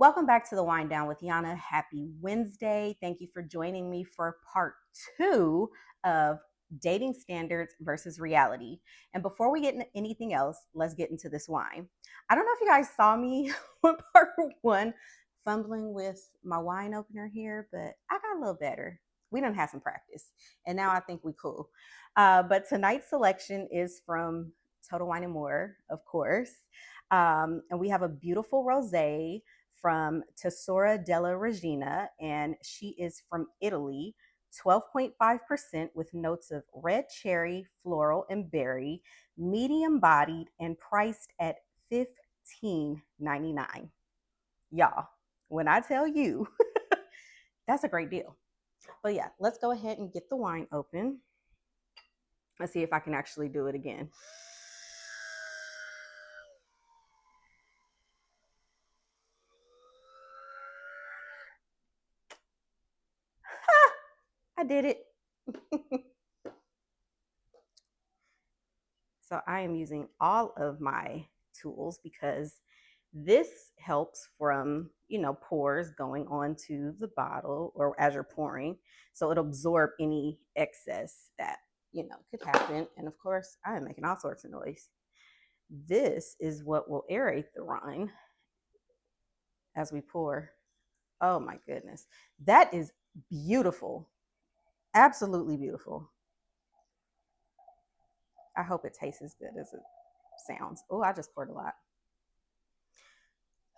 Welcome back to the Wind Down with Yana. Happy Wednesday. Thank you for joining me for part 2 of dating standards versus reality. And before we get into anything else, let's get into this wine. I don't know if you guys saw me with part 1 fumbling with my wine opener here, but I got a little better. We done had some practice, and now I think we cool. But tonight's selection is from Total Wine and More, of course. And we have a beautiful rosé from Tesora della Regina, and she is from Italy. 12.5% with notes of red cherry, floral, and berry, medium bodied, and priced at $15.99. Y'all, when I tell you, that's a great deal. But yeah, let's go ahead and get the wine open. Let's see if I can actually do it again. I did it. So I am using all of my tools because this helps from, pores going onto the bottle or as you're pouring. So it'll absorb any excess that, could happen. And of course, I am making all sorts of noise. This is what will aerate the wine as we pour. Oh my goodness. That is beautiful. Absolutely beautiful. I hope it tastes as good as it sounds. Oh, I just poured a lot.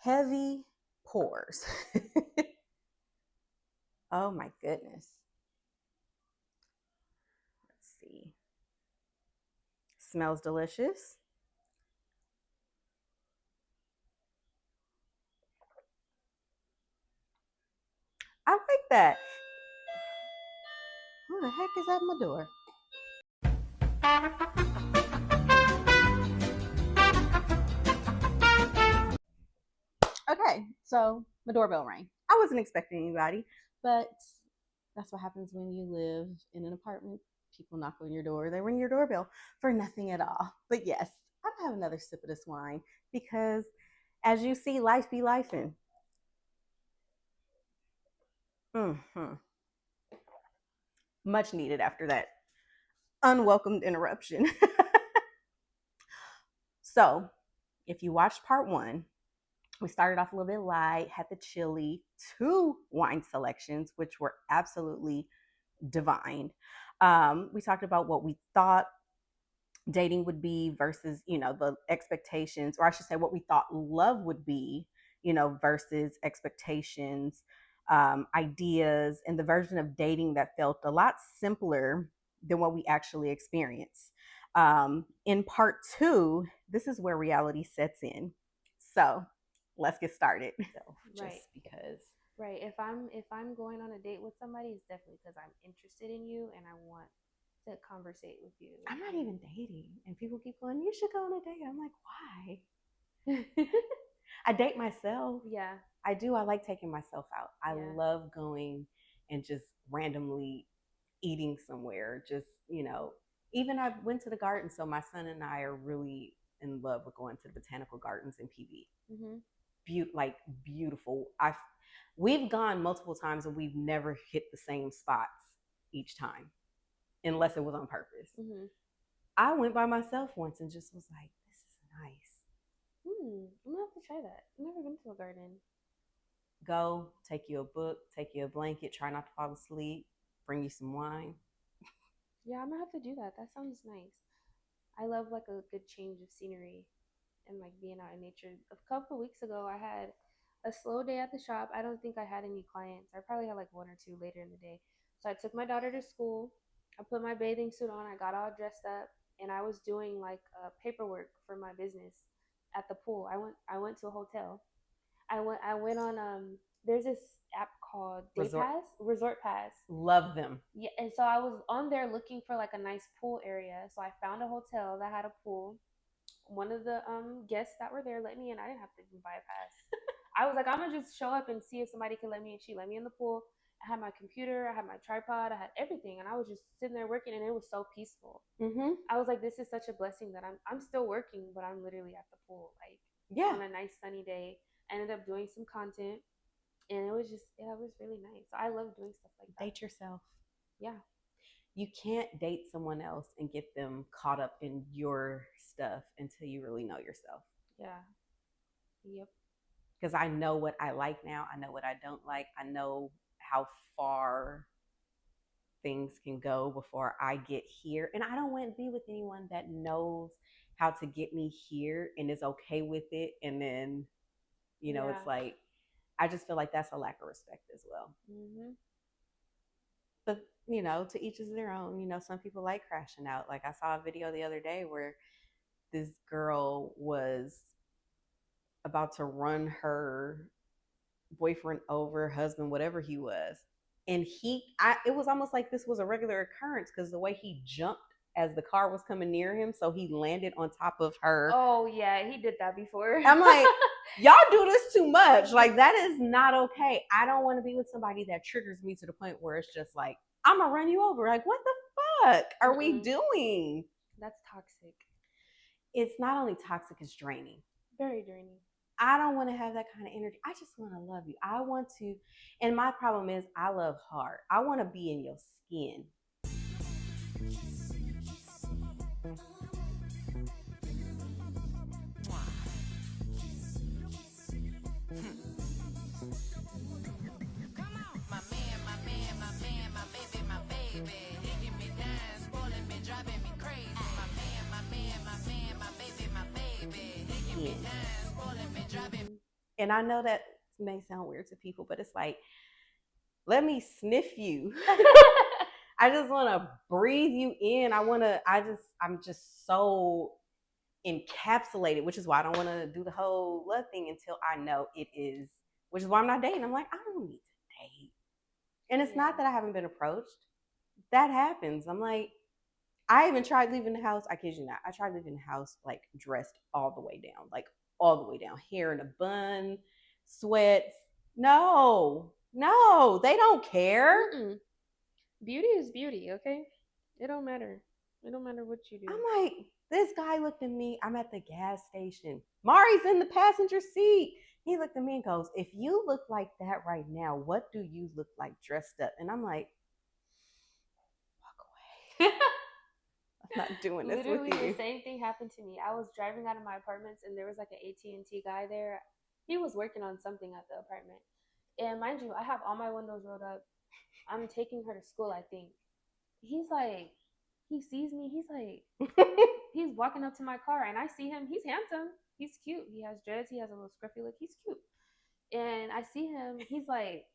Heavy pours. Oh my goodness. Let's see. Smells delicious. I like that. Who the heck is at my door? Okay, so my doorbell rang. I wasn't expecting anybody, but that's what happens when you live in an apartment. People knock on your door, they ring your doorbell for nothing at all. But yes, I'm gonna have another sip of this wine because, as you see, life be lifing. Mm-hmm. Much needed after that unwelcomed interruption. So, if you watched part 1, we started off a little bit light, had the chili, 2 wine selections, which were absolutely divine. We talked about what we thought dating would be versus, the expectations, or I should say, what we thought love would be, versus expectations, ideas, and the version of dating that felt a lot simpler than what we actually experience. In part 2, this is where reality sets in. So let's get started. So, Right. just because. Right. If I'm going on a date with somebody, it's definitely because I'm interested in you and I want to conversate with you. I'm not even dating, and people keep going, you should go on a date. I'm like, why? I date myself. Yeah. I do. I like taking myself out. I Yeah. love going and just randomly eating somewhere. Just, even I went to the garden. So my son and I are really in love with going to the botanical gardens in PV. Like beautiful. We've gone multiple times and we've never hit the same spots each time, unless it was on purpose. I went by myself once and just was like, this is nice. I'm gonna have to try that. I've never been to a garden. Go, take you a book, take you a blanket, try not to fall asleep, bring you some wine. Yeah, I'm gonna have to do that. That sounds nice. I love like a good change of scenery and like being out in nature. A couple weeks ago, I had a slow day at the shop. I don't think I had any clients. I probably had like one or two later in the day. So I took my daughter to school. I put my bathing suit on. I got all dressed up, and I was doing like paperwork for my business at the pool. I went to a hotel. I went on there's this app called Day Resort. Pass, Resort Pass. Love them. Yeah, and so I was on there looking for like a nice pool area. So I found a hotel that had a pool. One of the guests that were there let me in. I didn't have to even buy a pass. I was like, I'm gonna just show up and see if somebody can let me in. She let me in the pool. I had my computer, I had my tripod, I had everything, and I was just sitting there working, and it was so peaceful. I was like, this is such a blessing that I'm still working, but I'm literally at the pool, like, Yeah. on a nice sunny day. I ended up doing some content, and it was really nice. So I love doing stuff like that. Date yourself. Yeah. You can't date someone else and get them caught up in your stuff until you really know yourself. Yeah. Yep. Because I know what I like now. I know what I don't like. I know how far things can go before I get here. And I don't want to be with anyone that knows how to get me here and is okay with it. And then, it's like, I just feel like that's a lack of respect as well. Mm-hmm. But, to each is their own. Some people like crashing out. Like I saw a video the other day where this girl was about to run her boyfriend over, husband, whatever he was. And it was almost like this was a regular occurrence because the way he jumped as the car was coming near him, so he landed on top of her. Oh yeah, he did that before. I'm like, y'all do this too much. Like, that is not okay. I don't want to be with somebody that triggers me to the point where it's just like, I'm gonna run you over. Like, what the fuck are we doing? That's toxic. It's not only toxic, it's draining. Very draining. I don't want to have that kind of energy. I just want to love you. I want to, and my problem is I love hard. I want to be in your skin. And I know that may sound weird to people, but it's like, let me sniff you. I just want to breathe you in. I'm just so encapsulated, which is why I don't want to do the whole love thing until I know it is, which is why I'm not dating. I'm like, I don't need to date. And it's not that I haven't been approached. That happens. I'm like, I even tried leaving the house. I kid you not. I tried leaving the house like dressed all the way down, like all the way down, hair in a bun, sweats. No, they don't care. Mm-mm. Beauty is beauty, okay? It don't matter. It don't matter what you do. I'm like, this guy looked at me. I'm at the gas station. Mari's in the passenger seat. He looked at me and goes, if you look like that right now, what do you look like dressed up? And I'm like, walk away. I'm not doing this Literally with you. The same thing happened to me. I was driving out of my apartments and there was like an AT&T guy there. He was working on something at the apartment. And mind you, I have all my windows rolled up. I'm taking her to school, I think. He's like, he sees me. He's like, he's walking up to my car and I see him. He's handsome. He's cute. He has dreads. He has a little scruffy look. He's cute. And I see him. He's like,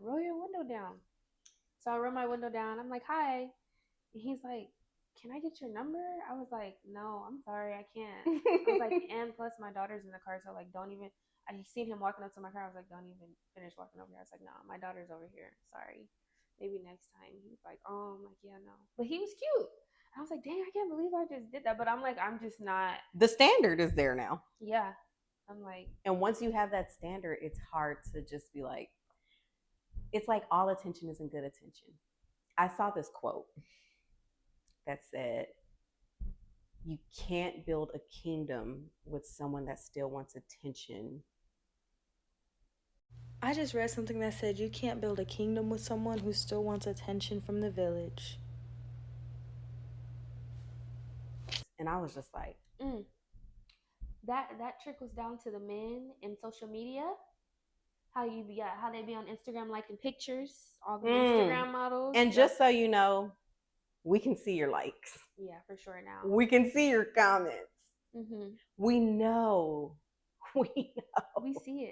roll your window down. So I roll my window down. I'm like, hi. And he's like, can I get your number? I was like, no, I'm sorry, I can't. I was like, and plus my daughter's in the car, so like, don't even. I seen him walking up to my car. I was like, don't even finish walking over here. I was like, no, my daughter's over here. Sorry, maybe next time. He's like, oh, I'm like, yeah, no. But he was cute. I was like, dang, I can't believe I just did that. But I'm like, I'm just not. The standard is there now. Yeah, I'm like. And once you have that standard, it's hard to just be like. It's like all attention isn't good attention. I saw this quote that said, you can't build a kingdom with someone that still wants attention. I just read something that said you can't build a kingdom with someone who still wants attention from the village. And I was just like, That trickles down to the men in social media. How they be on Instagram liking pictures, all the Instagram models. And just so you know, we can see your likes. Yeah, for sure now. We can see your comments. Mm-hmm. We know. We see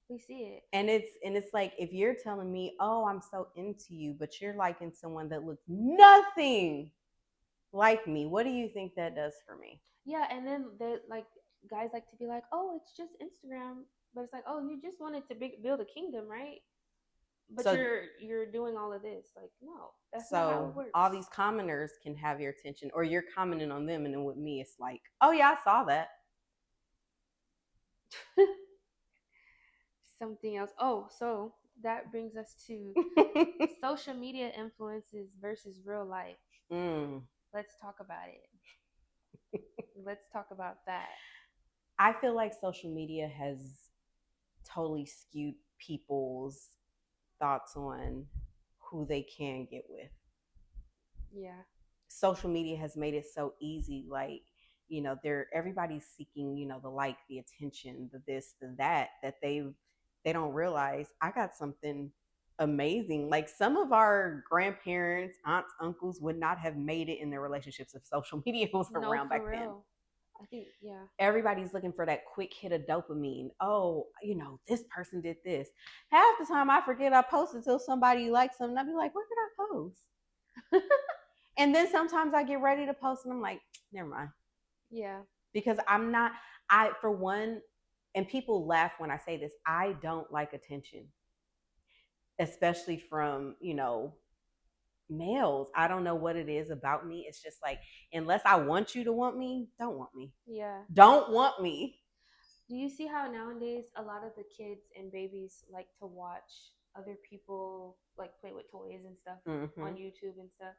it. And it's like, if you're telling me, oh, I'm so into you, but you're liking someone that looks nothing like me, what do you think that does for me? Yeah, and then guys like to be like, oh, it's just Instagram, but it's like, oh, you just wanted to build a kingdom, right? But so, you're doing all of this. Like, no, that's not how it works. All these commenters can have your attention, or you're commenting on them, and then with me, it's like, oh yeah, I saw that. Something else. Oh, so that brings us to social media influences versus real life. Let's talk about it. Let's talk about that. I feel like social media has totally skewed people's thoughts on who they can get with. Yeah. Social media has made it so easy, like, everybody's seeking, the like, the attention, the this, the that, that they don't realize I got something amazing. Like, some of our grandparents, aunts, uncles would not have made it in their relationships if social media was No, around for back then. real. I think, yeah. Everybody's looking for that quick hit of dopamine. Oh, this person did this. Half the time I forget I posted till somebody likes something. I'll be like, what did I post? And then sometimes I get ready to post and I'm like, never mind. Yeah. Because for one, and people laugh when I say this, I don't like attention, especially from, males. I don't know what it is about me. It's just like, unless I want you to want me, don't want me. Yeah. Don't want me. Do you see how nowadays a lot of the kids and babies like to watch other people like play with toys and stuff on YouTube and stuff?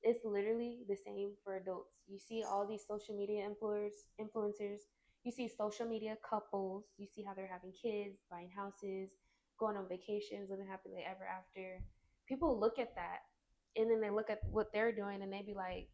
It's literally the same for adults. You see all these social media influencers, you see social media couples, you see how they're having kids, buying houses, going on vacations, living happily ever after. People look at that and then they look at what they're doing and they be like,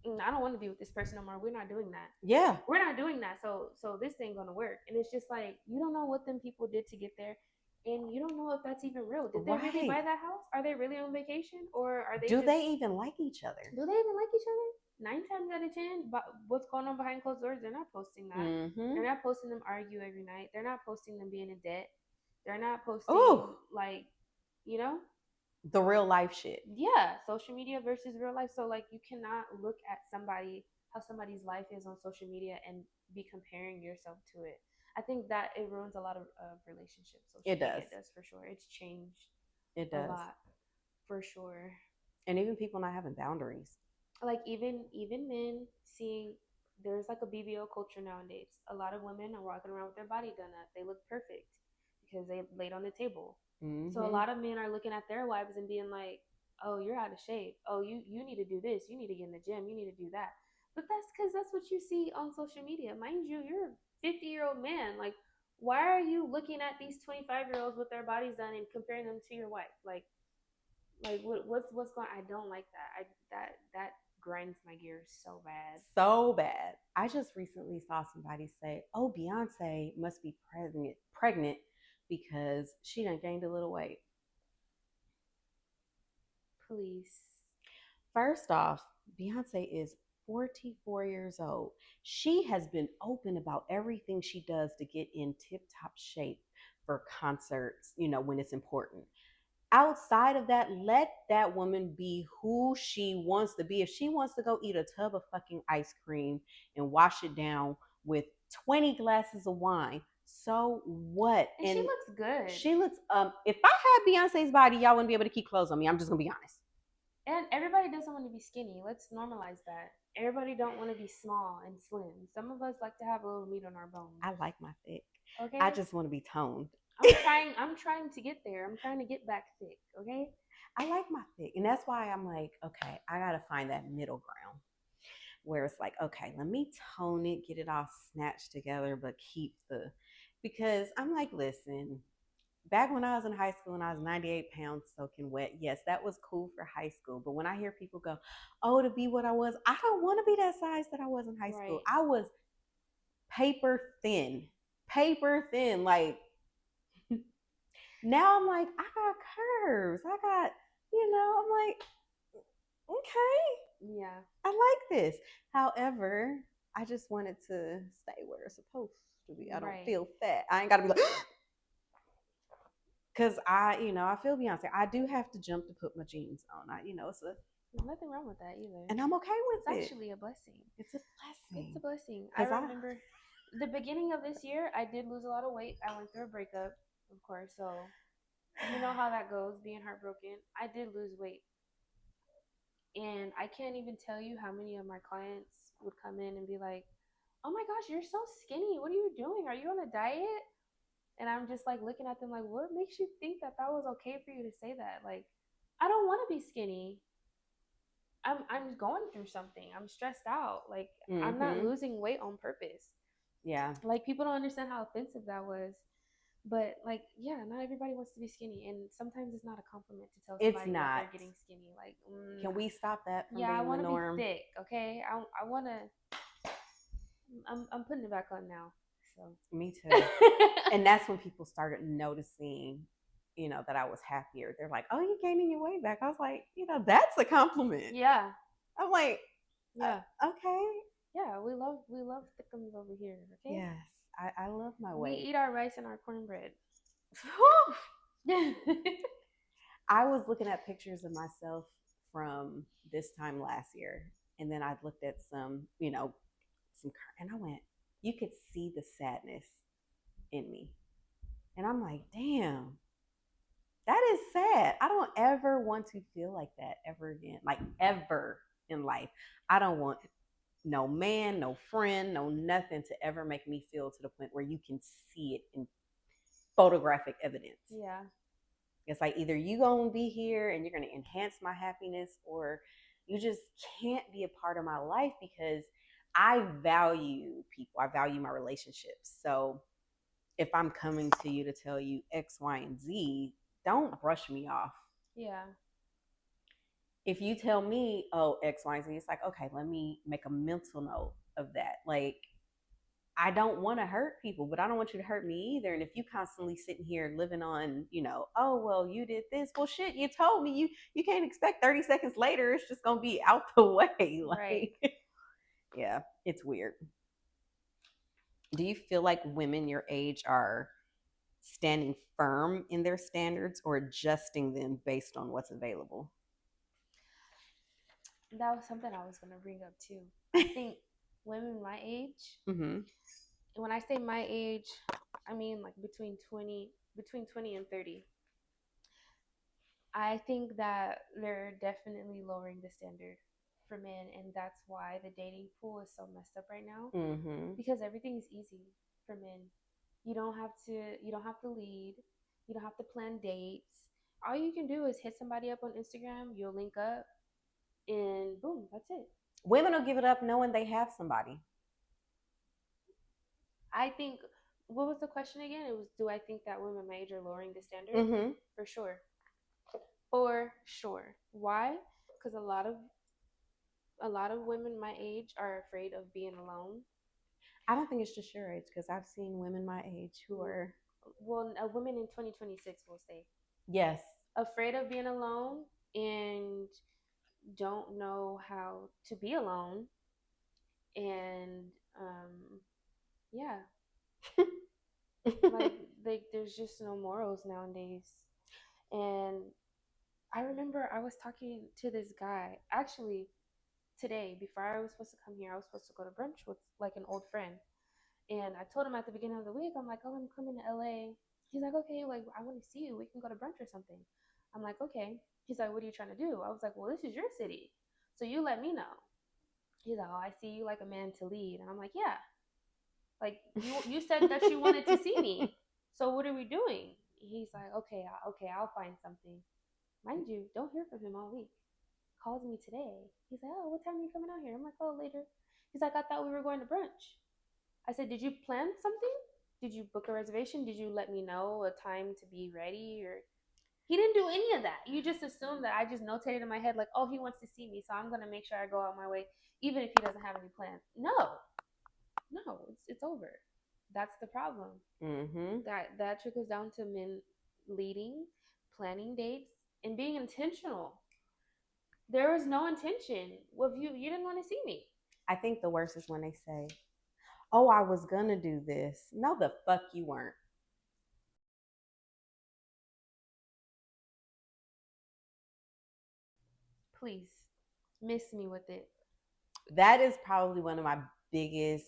I don't want to be with this person no more. We're not doing that. Yeah. We're not doing that. So this ain't gonna work. And it's just like, you don't know what them people did to get there. And you don't know if that's even real. Did they really buy that house? Are they really on vacation? Or are they they even like each other? Do they even like each other? 9 times out of 10, but what's going on behind closed doors, they're not posting that. They're not posting them argue every night. They're not posting them being in debt. They're not posting like, the real life shit. Yeah, social media versus real life. So like, you cannot look at how somebody's life is on social media and be comparing yourself to it. I think that it ruins a lot of relationships. Social media does for sure. It's changed a lot for sure. And even people not having boundaries. Like even men seeing, there's like a BBO culture nowadays. A lot of women are walking around with their body done up. They look perfect because they laid on the table. So a lot of men are looking at their wives and being like, oh, you're out of shape. Oh, you need to do this. You need to get in the gym. You need to do that. But that's because that's what you see on social media. Mind you, you're a 50-year-old man. Like, why are you looking at these 25-year-olds with their bodies done and comparing them to your wife? Like what's going? I don't like that. That grinds my gears so bad. So bad. I just recently saw somebody say, "Oh, Beyonce must be pregnant because she done gained a little weight." Please. First off, Beyonce is 44 years old. She has been open about everything she does to get in tip-top shape for concerts, when it's important. Outside of that, let that woman be who she wants to be. If she wants to go eat a tub of fucking ice cream and wash it down with 20 glasses of wine, so what? And she looks good. She looks if I had Beyonce's body, y'all wouldn't be able to keep clothes on me. I'm just gonna be honest. And everybody doesn't want to be skinny. Let's normalize that. Everybody don't want to be small and slim. Some of us like to have a little meat on our bones. I like my thick. Okay. I just want to be toned. I'm trying to get there. I'm trying to get back thick. Okay. I like my thick. And that's why I'm like, okay, I gotta find that middle ground where it's like, okay, let me tone it, get it all snatched together, but keep because I'm like, listen, back when I was in high school and I was 98 pounds soaking wet, yes, that was cool for high school. But when I hear people go, oh, to be what I was, I don't want to be that size that I was in high school. I was paper thin. Like, now I'm like, I got curves. I got, I'm like, okay. Yeah. I like this. However, I just wanted to stay where it's supposed to be. I don't feel fat. I ain't got to be like, because I feel Beyonce. I do have to jump to put my jeans on. There's nothing wrong with that either. And I'm okay with it. It's actually a blessing. It's a blessing. It's a blessing. I remember the beginning of this year, I did lose a lot of weight. I went through a breakup, of course. So you know how that goes, being heartbroken. I did lose weight. And I can't even tell you how many of my clients would come in and be like, oh my gosh, you're so skinny. What are you doing? Are you on a diet? And I'm just like looking at them like, what makes you think that was okay for you to say that? Like, I don't want to be skinny. I'm going through something. I'm stressed out. Like, I'm not losing weight on purpose. Yeah. Like, people don't understand how offensive that was. But like, yeah, not everybody wants to be skinny, and sometimes it's not a compliment to tell It's somebody that not. they're getting skinny. Like, Can we stop that from yeah, I being the want to be norm? thick. Okay, I want to. I'm putting it back on now. So Me too. And that's when people started noticing, that I was happier. They're like, "Oh, you're gaining your weight back." I was like, that's a compliment. yeah, I'm like, yeah, okay. yeah. We love thickums over here. Okay. Yes, I love my We weight. eat our rice and our cornbread. I was looking at pictures of myself from this time last year, and then I looked at some, and I went, you could see the sadness in me, and I'm like, damn, that is sad. I don't ever want to feel like that ever again, like ever in life. I don't want no man, no friend, no nothing to ever make me feel to the point where you can see it in photographic evidence. Yeah. It's like either you gonna be here and you're gonna enhance my happiness, or you just can't be a part of my life, because I value people. I value my relationships. So if I'm coming to you to tell you X, Y, and Z, don't brush me off. Yeah. If you tell me, oh, X, Y, and Z, it's like, okay, let me make a mental note of that. Like, I don't want to hurt people, but I don't want you to hurt me either. And if you constantly sitting here living on, oh, well, you did this. Well, shit, you told me. You can't expect 30 seconds later it's just gonna be out the way. Right. Like, yeah, it's weird. Do you feel like women your age are standing firm in their standards or adjusting them based on what's available? That was something I was gonna bring up too. I think women my age, Mm-hmm. when I say my age, I mean like between 20 and 30. I think that they're definitely lowering the standard for men, and that's why the dating pool is so messed up right now. Mm-hmm. Because everything is easy for men. You don't have to lead. You don't have to plan dates. All you can do is hit somebody up on Instagram, you'll link up, and boom, that's it. Women will give it up knowing they have somebody. I think, what was the question again? It was, do I think that women my age are lowering the standard? Mm-hmm. For sure. For sure. Why? Because a lot of women my age are afraid of being alone. I don't think it's just your age, because I've seen women my age who are, Well, women in 2026 will say yes, afraid of being alone and don't know how to be alone, and yeah, like there's just no morals nowadays. And I remember I was talking to this guy actually today before I was supposed to come here. I was supposed to go to brunch with like an old friend, and I told him at the beginning of the week, I'm like, oh, I'm coming to LA. He's like, okay, like I want to see you. We can go to brunch or something. I'm like, okay. He's like, what are you trying to do? I was like, well, this is your city, so you let me know. He's like, oh, I see you like a man to lead, and I'm like, yeah. Like you said that you wanted to see me, so what are we doing? He's like, okay, okay, I'll find something. Mind you, don't hear from him all week. Calls me today. He's like, oh, what time are you coming out here? I'm like, oh, later. He's like, I thought we were going to brunch. I said, did you plan something? Did you book a reservation? Did you let me know a time to be ready? Or he didn't do any of that. You just assumed that I just notated in my head like, oh, he wants to see me, so I'm gonna make sure I go out my way, even if he doesn't have any plans. No, no, it's over. That's the problem. mm-hmm. That trickles down to men leading, planning dates, and being intentional. There was no intention. Well, if you didn't want to see me. I think the worst is when they say, oh, I was gonna do this. No, the fuck you weren't. Please, miss me with it. That is probably one of my biggest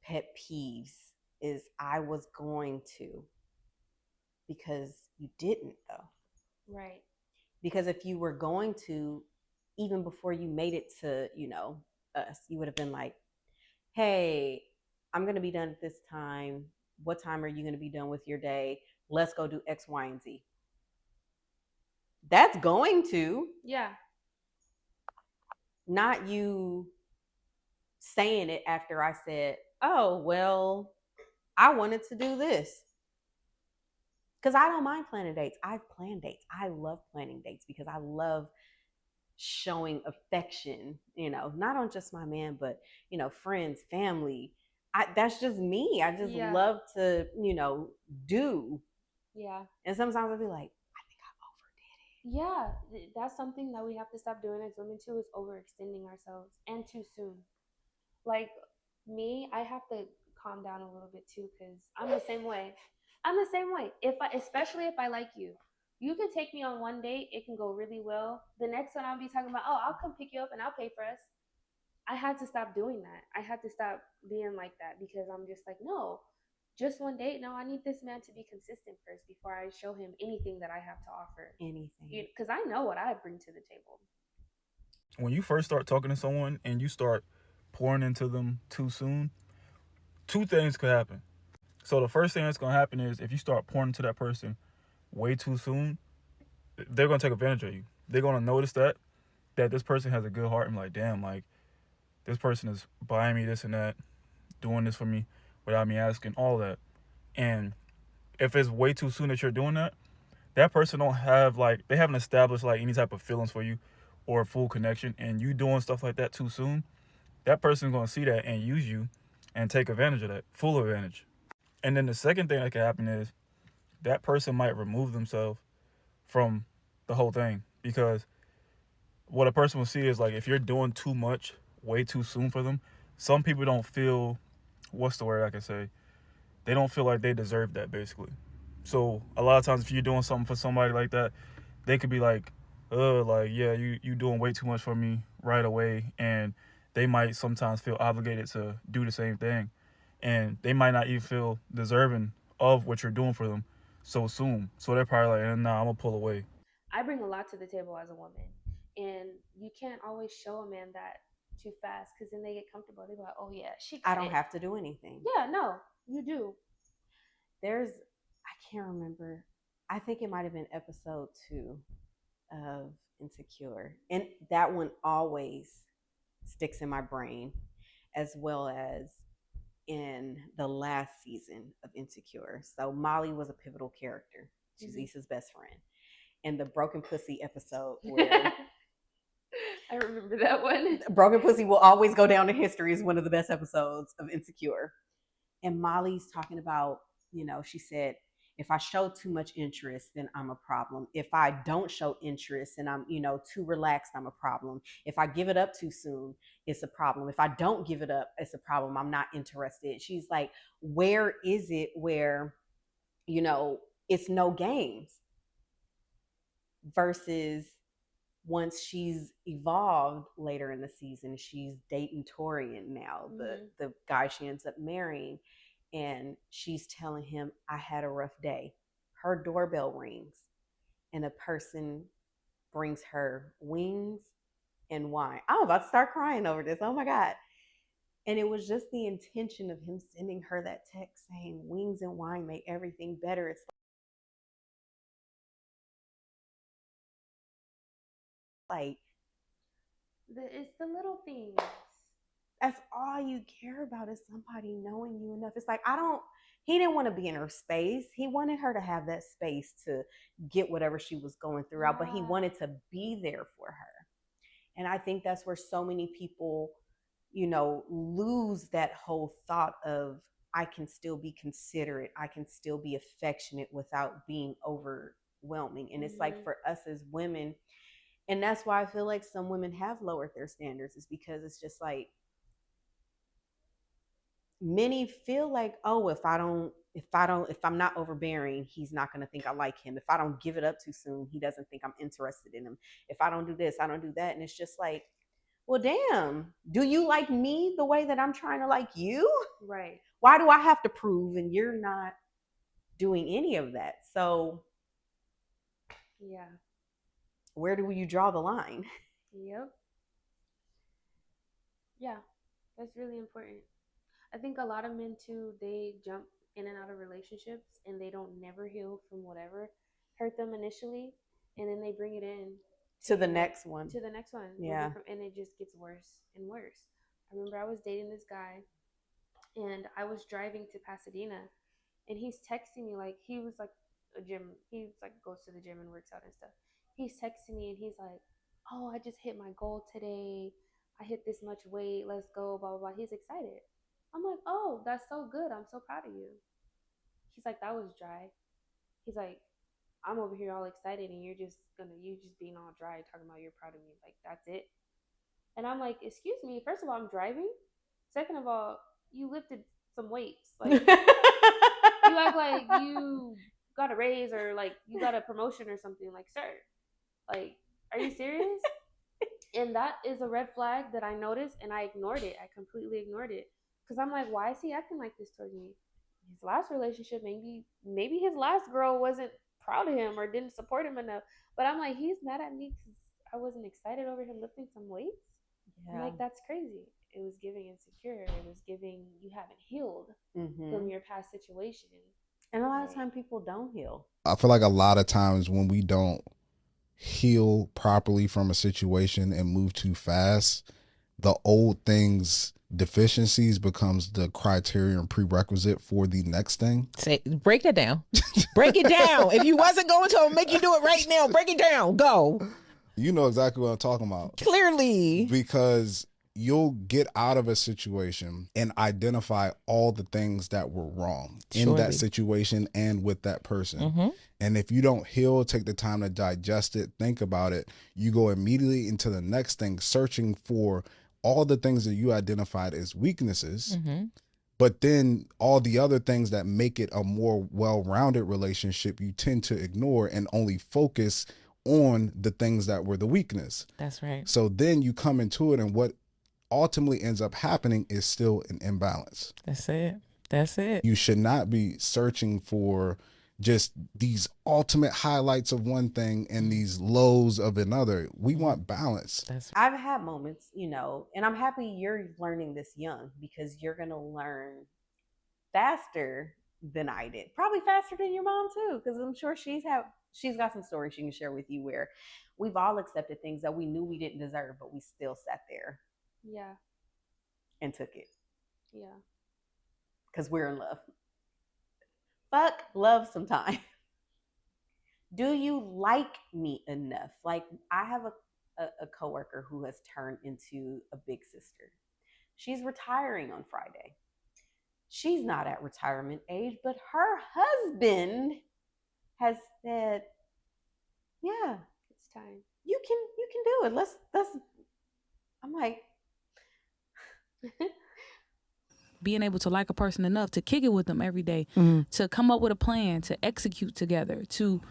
pet peeves, is I was going to, because you didn't though. Right. Because if you were going to, even before you made it to, us, you would have been like, hey, I'm going to be done at this time. What time are you going to be done with your day? Let's go do X, Y, and Z. That's going to. Yeah. Not you saying it after I said, oh, well, I wanted to do this. Because I don't mind planning dates. I've planned dates. I love planning dates because I love showing affection, not on just my man, but, friends, family. That's just me. I just Yeah. love to, do. Yeah. And sometimes I'll be like, I think I overdid it. Yeah, that's something that we have to stop doing as women too, is overextending ourselves and too soon. Like me, I have to calm down a little bit too, because I'm the same way. I'm the same way. Especially if I like you, you can take me on one date, it can go really well. The next one I'll be talking about, oh, I'll come pick you up and I'll pay for us. I had to stop doing that. I had to stop being like that, because I'm just like, no, just one date. No, I need this man to be consistent first before I show him anything that I have to offer. Anything. Because I know what I bring to the table. When you first start talking to someone and you start pouring into them too soon, two things could happen. So the first thing that's gonna happen is if you start pouring into that person way too soon, they're gonna take advantage of you. They're gonna notice that this person has a good heart and like, damn, like this person is buying me this and that, doing this for me without me asking, all that. And if it's way too soon that you're doing that, that person don't have like they haven't established like any type of feelings for you or a full connection, and you doing stuff like that too soon, that person's gonna see that and use you and take advantage of that, full advantage. And then the second thing that can happen is that person might remove themselves from the whole thing, because what a person will see is like if you're doing too much way too soon for them, some people don't feel, what's the word I can say, they don't feel like they deserve that basically. So a lot of times if you're doing something for somebody like that, they could be like, like, yeah, you doing way too much for me right away. And they might sometimes feel obligated to do the same thing. And they might not even feel deserving of what you're doing for them so soon. So they're probably like, nah, I'm gonna pull away. I bring a lot to the table as a woman, and you can't always show a man that too fast, because then they get comfortable. They be like, "Oh yeah, she I got don't it." have to do anything. Yeah, no, you do. I can't remember. I think it might have been episode 2 of Insecure. And that one always sticks in my brain, as well as in the last season of Insecure. So Molly was a pivotal character. She's Issa's best friend. In the Broken Pussy episode where I remember that one. Broken Pussy will always go down in history as one of the best episodes of Insecure. And Molly's talking about, she said, if I show too much interest, then I'm a problem. If I don't show interest and I'm, too relaxed, I'm a problem. If I give it up too soon, it's a problem. If I don't give it up, it's a problem. I'm not interested. She's like, where is it where, it's no games versus once she's evolved later in the season, she's dating Torian now, the guy she ends up marrying, and she's telling him, I had a rough day. Her doorbell rings and a person brings her wings and wine. I'm about to start crying over this. Oh my God. And it was just the intention of him sending her that text saying wings and wine make everything better. It's like, It's the little things. that's all you care about, is somebody knowing you enough. It's like, he didn't want to be in her space. He wanted her to have that space to get whatever she was going through out, but he wanted to be there for her. And I think that's where so many people, lose that whole thought of, I can still be considerate, I can still be affectionate without being overwhelming. And it's like, for us as women, and that's why I feel like some women have lowered their standards, is because it's just like, many feel like, oh, if I'm not overbearing, he's not going to think I like him. If I don't give it up too soon, he doesn't think I'm interested in him. If I don't do this, I don't do that. And it's just like, well, damn, do you like me the way that I'm trying to like you? Right. Why do I have to prove? And you're not doing any of that. So Yeah. where do you draw the line? Yep. Yeah, that's really important. I think a lot of men too, they jump in and out of relationships and they don't never heal from whatever hurt them initially, and then they bring it in To the next one. to the next one. Yeah. And it just gets worse and worse. I remember I was dating this guy, and I was driving to Pasadena, and he's texting me, like, he was like a gym. He's like goes to the gym and works out and stuff. He's texting me and he's like, "Oh, I just hit my goal today. I hit this much weight. Let's go." Blah blah blah. He's excited. I'm like, "Oh, that's so good. I'm so proud of you." He's like, "That was dry." He's like, "I'm over here all excited and you just being all dry talking about you're proud of me. Like that's it." And I'm like, "Excuse me. First of all, I'm driving. Second of all, you lifted some weights. Like you act like you got a raise or like you got a promotion or something. Like, sir, like, are you serious?" And that is a red flag that I noticed, and I ignored it. I completely ignored it because I'm like, why is he acting like this towards me? His last relationship, maybe his last girl wasn't proud of him or didn't support him enough. But I'm like, he's mad at me because I wasn't excited over him lifting some weights. Yeah. I'm like, that's crazy. It was giving insecure. It was giving you haven't healed from your past situation. And a lot of times people don't heal. I feel like a lot of times when we don't heal properly from a situation and move too fast, the old things deficiencies becomes the criterion prerequisite for the next thing. Break that down. Break it down. If you wasn't going to, make you do it right now. Break it down. Go. You know exactly what I'm talking about. Clearly. Because you'll get out of a situation and identify all the things that were wrong in that situation and with that person. And if you don't heal, take the time to digest it, think about it, you go immediately into the next thing, searching for all the things that you identified as weaknesses. But then all the other things that make it a more well-rounded relationship, you tend to ignore and only focus on the things that were the weakness. That's right. So then you come into it, and what ultimately ends up happening is still an imbalance. That's it. That's it. You should not be searching for just these ultimate highlights of one thing and these lows of another. We want balance. I've had moments, and I'm happy you're learning this young because you're going to learn faster than I did. Probably faster than your mom too, because I'm sure she's got some stories she can share with you where we've all accepted things that we knew we didn't deserve, but we still sat there. Yeah. And took it. Yeah. Because we're in love. Fuck love sometime. Do you like me enough? Like, I have a coworker who has turned into a big sister. She's retiring on Friday. She's not at retirement age, but her husband has said, yeah, it's time. You can do it. Let's I'm like, being able to like a person enough to kick it with them every day, to come up with a plan, to execute together, to,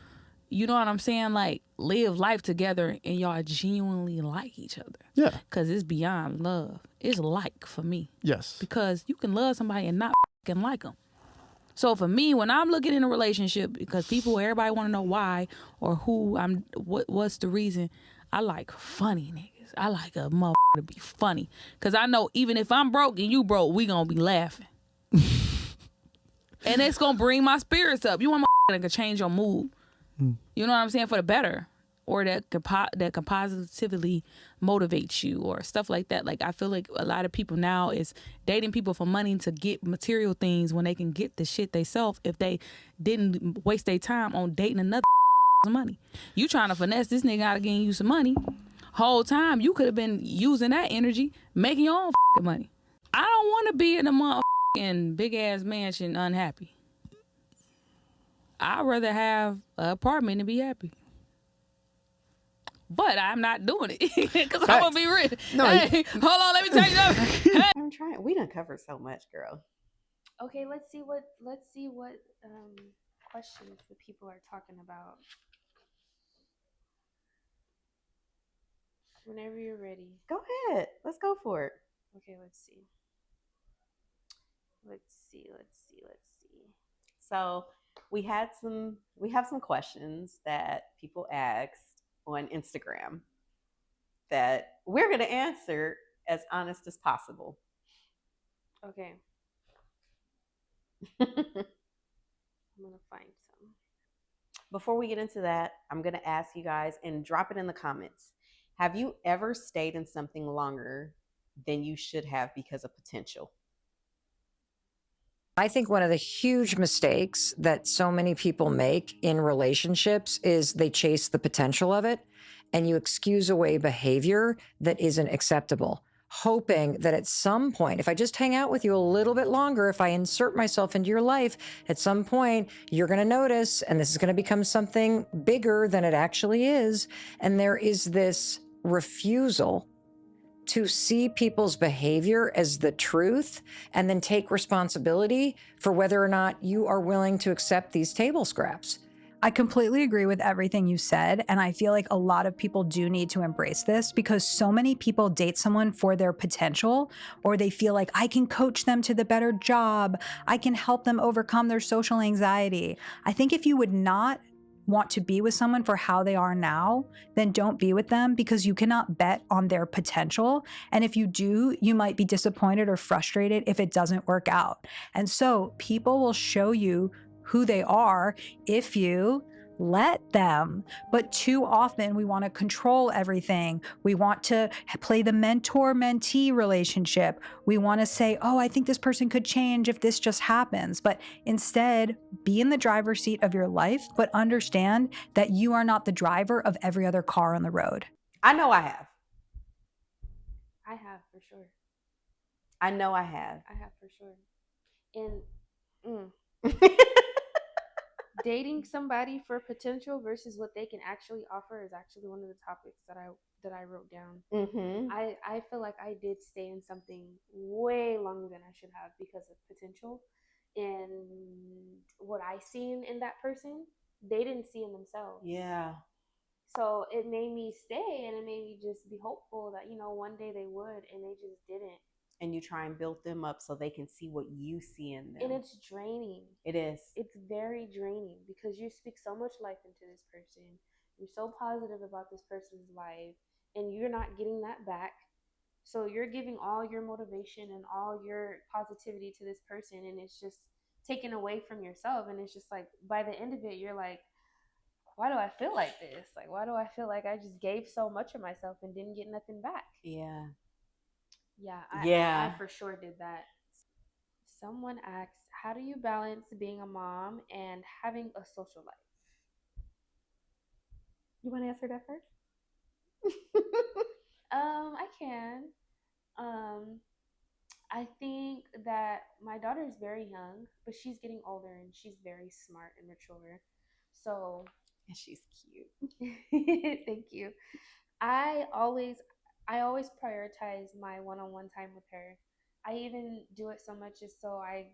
you know what I'm saying? Like, live life together and y'all genuinely like each other. Yeah. Because it's beyond love. It's like for me. Yes. Because you can love somebody and not fucking like them. So for me, when I'm looking in a relationship, because everybody want to know why or what's the reason, I like funny niggas. I like a motherfucker to be funny. Because I know even if I'm broke and you broke, we going to be laughing. And it's going to bring my spirits up. You want a that can change your mood. You know what I'm saying? For the better. Or that can positively motivate you or stuff like that. Like, I feel like a lot of people now is dating people for money to get material things when they can get the shit they self if they didn't waste their time on dating another money. You trying to finesse this nigga out of getting you some money. Whole time you could have been using that energy making your own money. I don't want to be in a motherfucking big ass mansion unhappy. I'd rather have an apartment and be happy. But I'm not doing it because I'm gonna be rich. No, hey, hold on, let me tell you something. Hey. I'm trying. We done covered so much, girl. Okay, let's see what questions the people are talking about. Whenever you're ready. Go ahead. Let's go for it. Okay, let's see. So we have some questions that people asked on Instagram that we're going to answer as honest as possible. Okay. I'm going to find some. Before we get into that, I'm going to ask you guys and drop it in the comments. Have you ever stayed in something longer than you should have because of potential? I think one of the huge mistakes that so many people make in relationships is they chase the potential of it, and you excuse away behavior that isn't acceptable, hoping that at some point, if I just hang out with you a little bit longer, if I insert myself into your life, at some point, you're going to notice, and this is going to become something bigger than it actually is. And there is this refusal to see people's behavior as the truth and then take responsibility for whether or not you are willing to accept these table scraps. I completely agree with everything you said, and I feel like a lot of people do need to embrace this because so many people date someone for their potential, or they feel like I can coach them to the better job, I can help them overcome their social anxiety. I think if you would not want to be with someone for how they are now, then don't be with them because you cannot bet on their potential. And if you do, you might be disappointed or frustrated if it doesn't work out. And so people will show you who they are if you let them. But too often we want to control everything. We want to play the mentor-mentee relationship. We want to say, oh, I think this person could change if this just happens. But instead, be in the driver's seat of your life, but understand that you are not the driver of every other car on the road. I know I have. I have for sure. I know I have. I have for sure. And dating somebody for potential versus what they can actually offer is actually one of the topics that I wrote down. Mm-hmm. I feel like I did stay in something way longer than I should have because of potential and what I seen in that person, they didn't see in themselves. Yeah. So it made me stay, and it made me just be hopeful that, one day they would, and they just didn't. And you try and build them up so they can see what you see in them. And it's draining. It is. It's very draining because you speak so much life into this person. You're so positive about this person's life, and you're not getting that back. So you're giving all your motivation and all your positivity to this person, and it's just taken away from yourself. And it's just like, by the end of it, you're like, why do I feel like this? Like, why do I feel like I just gave so much of myself and didn't get nothing back? Yeah. I for sure did that. Someone asks, how do you balance being a mom and having a social life? You want to answer that first? I can. I think that my daughter is very young, but she's getting older and she's very smart and mature. So, and she's cute. Thank you. I always prioritize my one-on-one time with her. I even do it so much just so I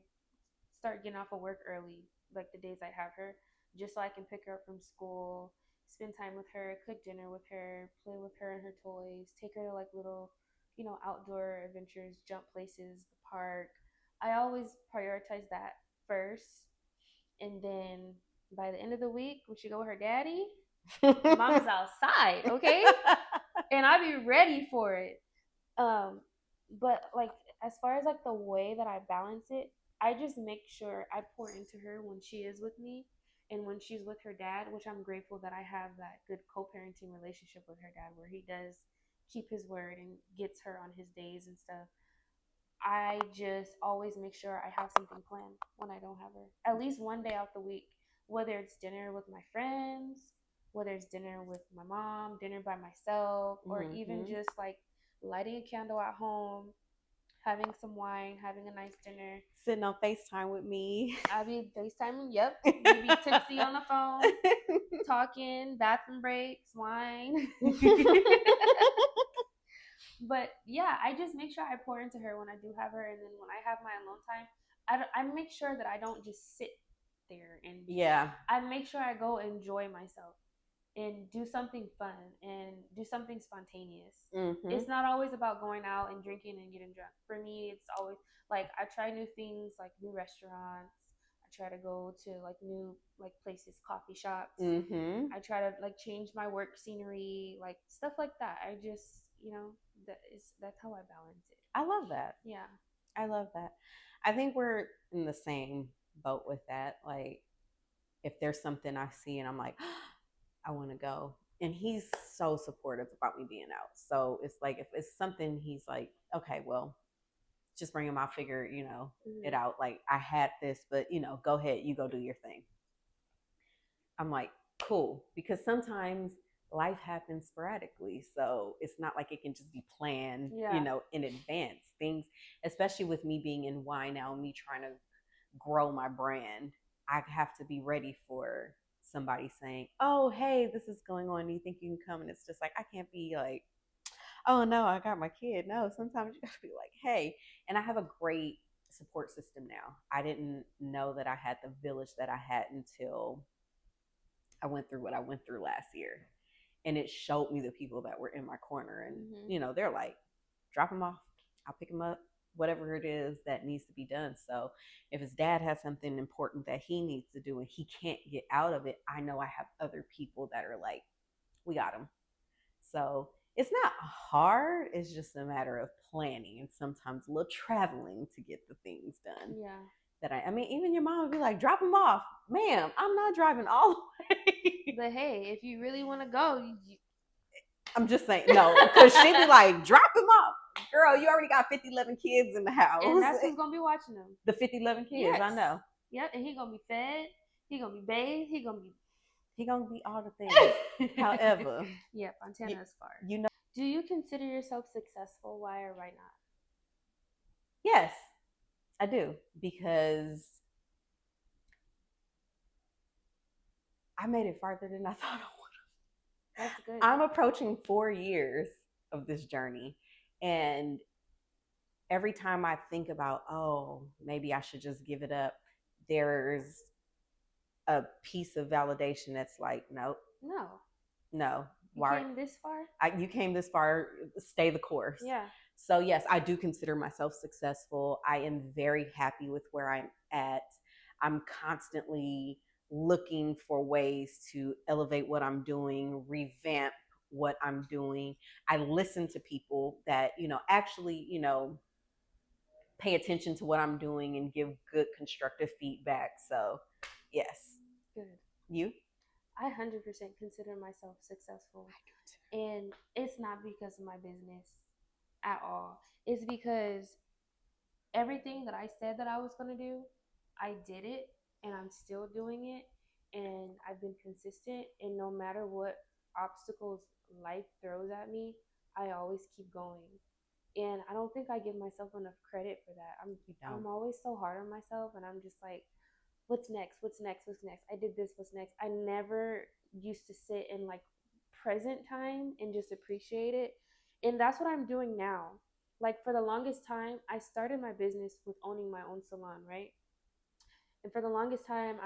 start getting off of work early, like the days I have her, just so I can pick her up from school, spend time with her, cook dinner with her, play with her and her toys, take her to like little, outdoor adventures, jump places, the park. I always prioritize that first. And then by the end of the week, when she go with her daddy, mom's outside, okay? And I be ready for it. But like, as far as like the way that I balance it, I just make sure I pour into her when she is with me and when she's with her dad, which I'm grateful that I have that good co-parenting relationship with her dad where he does keep his word and gets her on his days and stuff. I just always make sure I have something planned when I don't have her. At least one day out the week, whether it's dinner with my friends, whether it's dinner with my mom, dinner by myself, or even just like lighting a candle at home, having some wine, having a nice dinner. Sitting on FaceTime with me. I'll be FaceTiming, yep. You be tipsy on the phone, talking, bathroom breaks, wine. But yeah, I just make sure I pour into her when I do have her, and then when I have my alone time, I make sure that I don't just sit there, and I make sure I go enjoy myself and do something fun and do something spontaneous. It's not always about going out and drinking and getting drunk. For me, it's always like I try new things, like new restaurants. I try to go to like new like places, coffee shops. I try to like change my work scenery, like stuff like that. I just, that's how I balance it. I love that. Yeah. I love that. I think we're in the same boat with that. Like, if there's something I see and I'm like, I want to go. And he's so supportive about me being out. So it's like, if it's something he's like, okay, well, just bring them. I'll figure, it out. Like, I had this, but, go ahead. You go do your thing. I'm like, cool. Because sometimes life happens sporadically. So it's not like it can just be planned, in advance. Things, especially with me being in wine now, me trying to grow my brand, I have to be ready for somebody saying, oh, hey, this is going on. Do you think you can come? And it's just like, I can't be like, oh no, I got my kid. No, sometimes you gotta be like, hey. And I have a great support system now. I didn't know that I had the village that I had until I went through what I went through last year. And it showed me the people that were in my corner. And, they're like, drop him off. I'll pick him up, whatever it is that needs to be done. So if his dad has something important that he needs to do and he can't get out of it, I know I have other people that are like, we got him. So it's not hard. It's just a matter of planning and sometimes a little traveling to get the things done. Yeah. That I mean, even your mom would be like, drop him off. Ma'am, I'm not driving all the way. But hey, if you really want to go, I'm just saying, no, because she'd be like, drop him off. Girl, you already got 11 kids in the house. And that's who's going to be watching them. The 11 kids, yes. I know. Yep, and he going to be fed. He going to be bathed. He going to be all the things. However. Yeah, Fontana is far. You know. Do you consider yourself successful? Why or why not? Yes, I do. Because I made it farther than I thought I would. That's good. I'm approaching 4 years of this journey. And every time I think about, oh, maybe I should just give it up, there's a piece of validation that's like, nope. No. You came this far? You came this far. Stay the course. Yeah. So yes, I do consider myself successful. I am very happy with where I'm at. I'm constantly looking for ways to elevate what I'm doing, revamp what I'm doing. I listen to people that, actually, pay attention to what I'm doing and give good constructive feedback. So yes. Good. You? I 100% consider myself successful. I do too. And it's not because of my business at all. It's because everything that I said that I was going to do, I did it, and I'm still doing it, and I've been consistent, and no matter what obstacles life throws at me, I always keep going. And I don't think I give myself enough credit for that. I'm always so hard on myself, and I'm just like, what's next? I did this, what's next? I never used to sit in like present time and just appreciate it. And that's what I'm doing now. Like for the longest time, I started my business with owning my own salon, right? And for the longest time,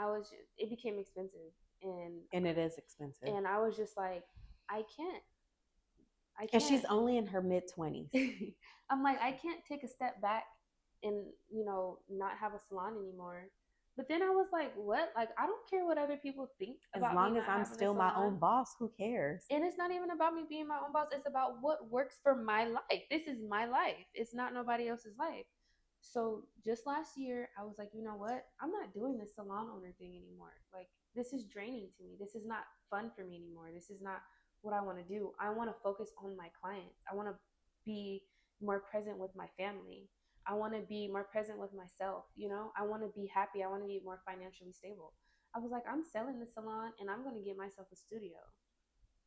it became expensive. And it is expensive. And I was just like, I can't. And she's only in her mid-20s. I'm like, I can't take a step back and, not have a salon anymore. But then I was like, what? Like, I don't care what other people think about me. As long as I'm still my own boss, who cares? And it's not even about me being my own boss. It's about what works for my life. This is my life. It's not nobody else's life. So just last year, I was like, you know what? I'm not doing this salon owner thing anymore. Like, this is draining to me. This is not fun for me anymore. This is not what I want to do. I want to focus on my clients. I want to be more present with my family. I want to be more present with myself. I want to be happy. I want to be more financially stable. I was like, I'm selling the salon and I'm going to get myself a studio.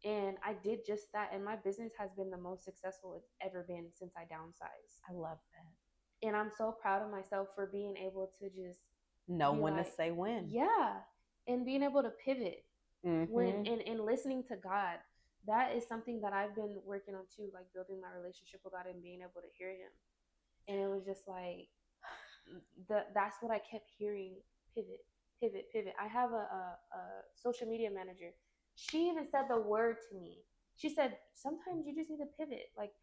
And I did just that. And my business has been the most successful it's ever been since I downsized. I love that. And I'm so proud of myself for being able to just know when to say when. Yeah. And being able to pivot when and listening to God. That is something that I've been working on too, like building my relationship with God and being able to hear him. And it was just like, that's what I kept hearing, pivot. I have a social media manager. She even said the word to me. She said, sometimes you just need to pivot. Like,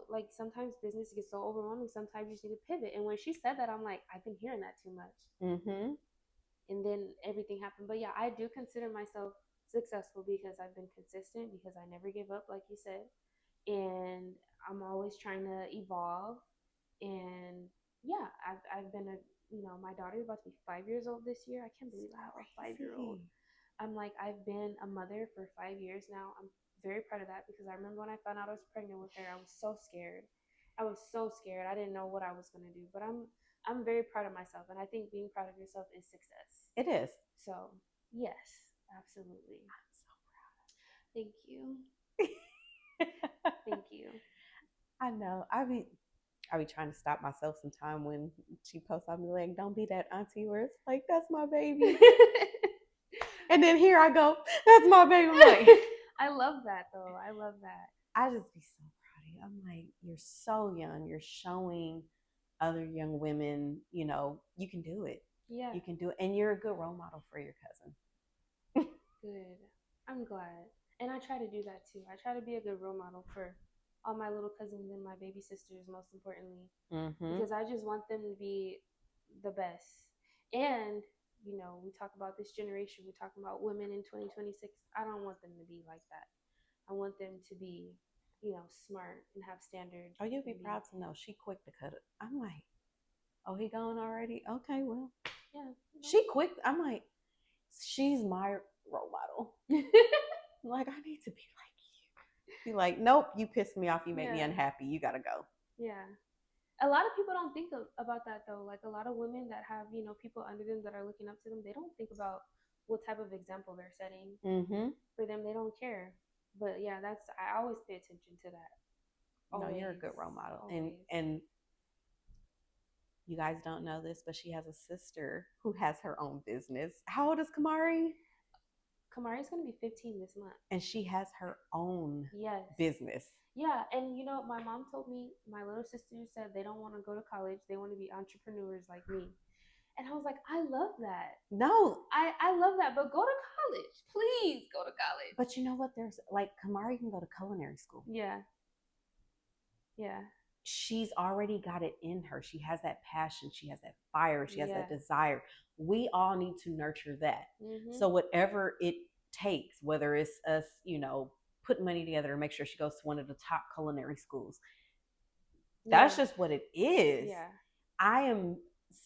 like sometimes business gets so overwhelming. Sometimes you just need to pivot. And when she said that, I'm like, I've been hearing that too much. And then everything happened. But yeah, I do consider myself successful because I've been consistent, because I never give up, like you said. And I'm always trying to evolve. And yeah, I've been my daughter's about to be 5 years old this year. I can't believe I have a 5-year-old. I'm like, I've been a mother for 5 years now. I'm very proud of that because I remember when I found out I was pregnant with her, I was so scared. I was so scared. I didn't know what I was gonna do, but I'm very proud of myself, and I think being proud of yourself is success. It is. So yes, absolutely. I'm so proud. Thank you. Thank you. I know. I be trying to stop myself sometime when she posts. I'll be like, "Don't be that auntie where it's like, that's my baby." And then here I go, "That's my baby." I'm like, I love that though. I love that. I just be so proud of you. I'm like, you're so young. You're showing other young women, you know, you can do it. Yeah. You can do it. And you're a good role model for your cousin. Good. I'm glad. And I try to do that too. I try to be a good role model for all my little cousins and my baby sisters, most importantly, because I just want them to be the best. And, you know, we talk about this generation, we talk about women in 2026. I don't want them to be like that. I want them to be, you know, smart and have standards. Oh, you'll be proud to know she quick to cut it. I'm like, oh, he gone already? Okay, well. Yeah. You know. She quick. I'm like, she's my role model. Like, I need to be like you. Be like, nope, you pissed me off. You make me unhappy. You got to go. Yeah. A lot of people don't think about that though. Like a lot of women that have, you know, people under them that are looking up to them, they don't think about what type of example they're setting. For them, they don't care. But yeah, I always pay attention to that. Always. No, you're a good role model. And you guys don't know this, but she has a sister who has her own business. How old is Kamari? Kamari's going to be 15 this month. And she has her own business. Yeah, and you know, my mom told me, my little sister said they don't want to go to college. They want to be entrepreneurs like me. And I was like, I love that. No. I love that, but go to college. Please go to college. But you know what? There's like, Kamari can go to culinary school. Yeah. Yeah. She's already got it in her. She has that passion. She has that fire. She has that desire. We all need to nurture that. So whatever it takes, whether it's us, you know, putting money together to make sure she goes to one of the top culinary schools, that's just what it is. Yeah. I am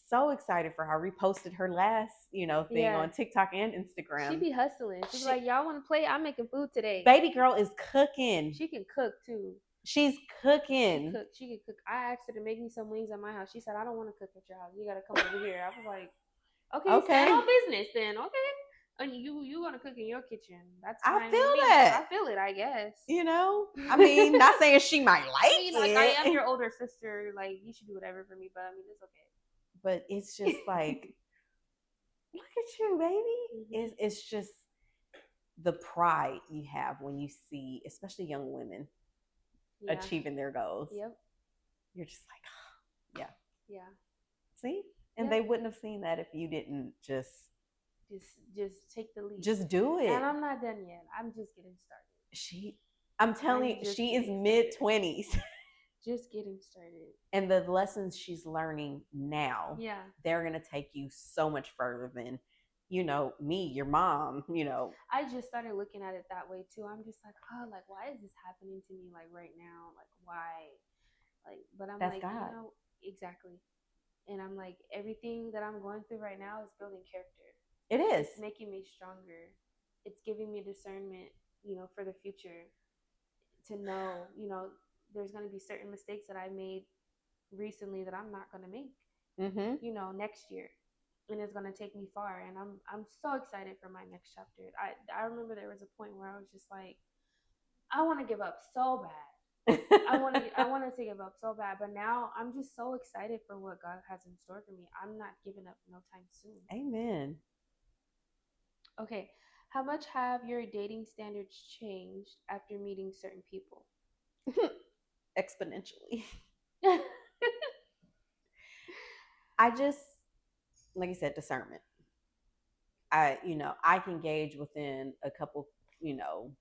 so excited for her. I reposted her last, you know, thing on TikTok and Instagram. She be hustling. She's like, y'all want to play? I'm making food today. Baby girl is cooking. She can cook too. She's cooking. She can cook. I asked her to make me some wings at my house. She said, I don't want to cook at your house. You got to come over here. I was like, okay. Stand on business then. Okay. And you want to cook in your kitchen. That's fine. I feel that. I feel it, I guess. You know? I mean, not saying she might like it. Like, I am your older sister. Like, you should do whatever for me, but I mean, it's okay. But it's just like, look at you, baby. It's just the pride you have when you see, especially young women, achieving their goals. Yep. You're just like, oh, yeah. Yeah. See? And they wouldn't have seen that if you didn't just take the lead. Just do it. And I'm not done yet. I'm just getting started. I'm telling you, she is mid-20s. Just getting started. And the lessons she's learning now, they're going to take you so much further than, you know, me, your mom, you know. I just started looking at it that way too. I'm just like, oh, like, why is this happening to me like right now? Like, why? Like, but I'm That's like, God. you know, exactly. And I'm like, everything that I'm going through right now is building character. It is. It's making me stronger. It's giving me discernment, you know, for the future to know, you know, there's going to be certain mistakes that I made recently that I'm not going to make, you know, next year. And it's going to take me far. And I'm so excited for my next chapter. I remember there was a point where I was just like, I want to give up so bad. I wanted to give up so bad. But now I'm just so excited for what God has in store for me. I'm not giving up no time soon. Amen. Okay. How much have your dating standards changed after meeting certain people? Exponentially. I just, like I said, discernment. I can gauge within a couple, you know,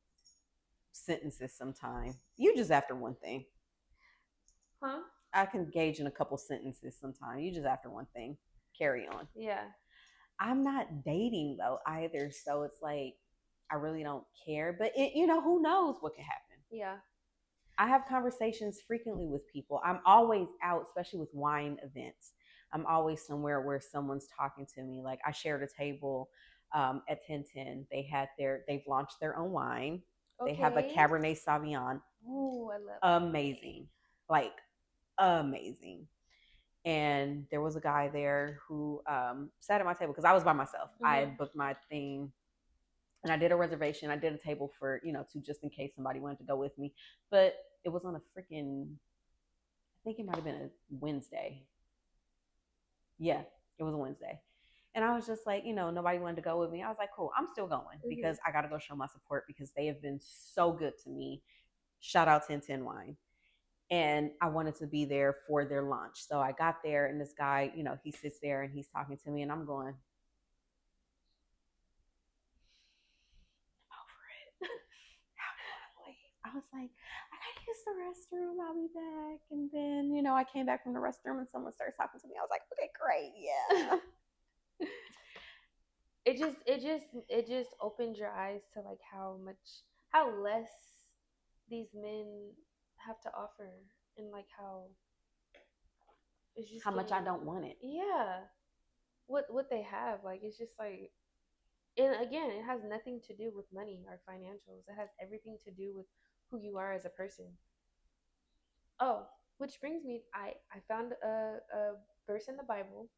sentences sometime. You just after one thing. Huh? I can gauge in a couple sentences sometime. You just after one thing. Carry on. Yeah. I'm not dating though either, so it's like I really don't care. But you know, who knows what could happen? Yeah. I have conversations frequently with people. I'm always out, especially with wine events. I'm always somewhere where someone's talking to me. Like I shared a table at 1010. They've launched their own wine. Okay. They have a Cabernet Sauvignon. Oh, I love amazing. Like amazing. And there was a guy there who sat at my table because I was by myself. I had booked my thing and I did a reservation. I did a table for, two, just in case somebody wanted to go with me. But it was on a freaking, I think it might have been a Wednesday. Yeah, it was a Wednesday. And I was just like, nobody wanted to go with me. I was like, cool, I'm still going because I got to go show my support because they have been so good to me. Shout out 1010 Wine. And I wanted to be there for their lunch. So I got there and this guy, he sits there and he's talking to me and I'm going, I'm over it. How do I leave? I was like, I gotta use the restroom. I'll be back. And then, I came back from the restroom and someone started talking to me. I was like, okay, great. Yeah. It just opens your eyes to like how less these men have to offer, and like how it's just how much I don't want it. Yeah, what they have, like it's just like, and again, it has nothing to do with money or financials. It has everything to do with who you are as a person. Oh, which brings me, I found a verse in the Bible.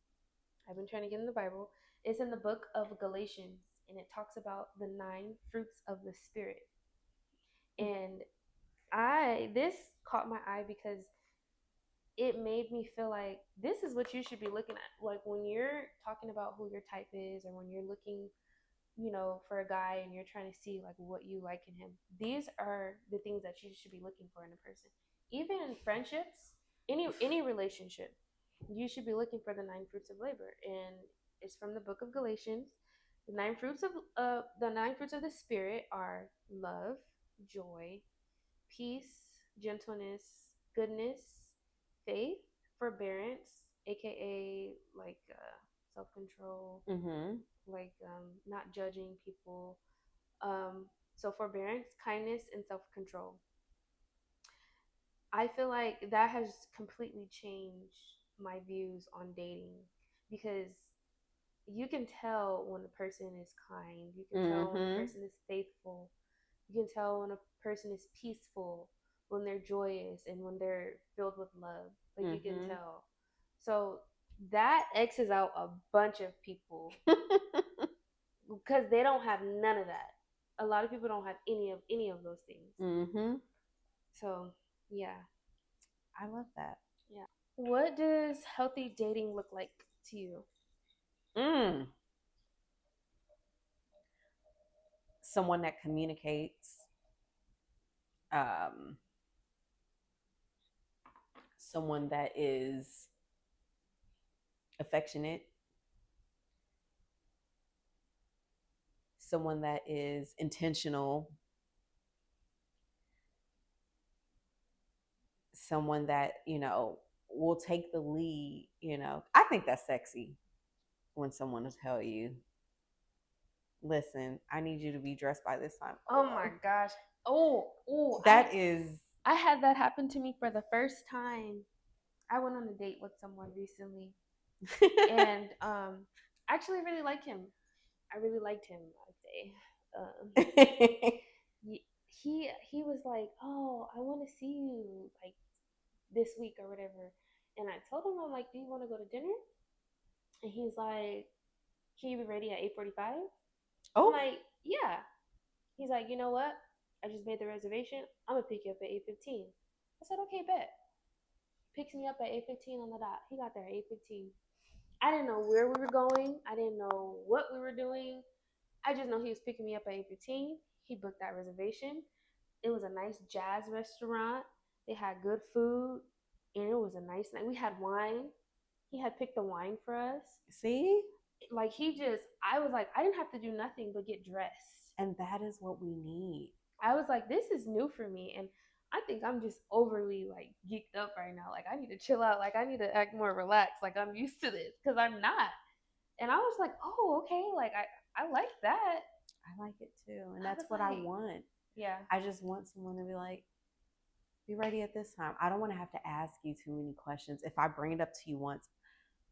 I've been trying to get in the Bible. It's in the book of Galatians, and it talks about the 9 fruits of the Spirit. And this caught my eye because it made me feel like this is what you should be looking at. Like when you're talking about who your type is, or when you're looking, for a guy and you're trying to see like what you like in him. These are the things that you should be looking for in a person. Even in friendships, any relationship, you should be looking for the 9 fruits of labor. And it's from the book of Galatians. The 9 fruits of the Spirit are love, joy, peace, gentleness, goodness, faith, forbearance, aka like self-control, like not judging people. So forbearance, kindness, and self-control. I feel like that has completely changed my views on dating, because you can tell when a person is kind, you can tell when a person is faithful, you can tell when a person is peaceful, when they're joyous, and when they're filled with love. Like you can tell. So that X's out a bunch of people because they don't have none of that. A lot of people don't have any of those things. So yeah, I love that. Yeah. What does healthy dating look like to you? Someone that communicates, someone that is affectionate, someone that is intentional, someone that, will take the lead. I think that's sexy when someone will tell you, listen, I need you to be dressed by this time. Oh my gosh. Oh, I had that happen to me for the first time. I went on a date with someone recently, and I actually really like him. I really liked him, I'd say. He was like, oh, I want to see you like this week or whatever. And I told him, I'm like, do you want to go to dinner? And he's like, can you be ready at 8:45? I'm like, yeah. He's like, you know what? I just made the reservation. I'm gonna pick you up at 8:15. I said, okay, bet. Picks me up at 8:15 on the dot. He got there at 8:15. I didn't know where we were going. I didn't know what we were doing. I just know he was picking me up at 8:15. He booked that reservation. It was a nice jazz restaurant. They had good food, and it was a nice night. We had wine. He had picked the wine for us. See? Like I was like, I didn't have to do nothing but get dressed. And that is what we need. I was like, this is new for me. And I think I'm just overly like geeked up right now. Like I need to chill out. Like I need to act more relaxed. Like I'm used to this, because I'm not. And I was like, oh, okay. Like I like that. I like it too. And that's what I want. Yeah. I just want someone to be like, be ready at this time. I don't want to have to ask you too many questions. If I bring it up to you once,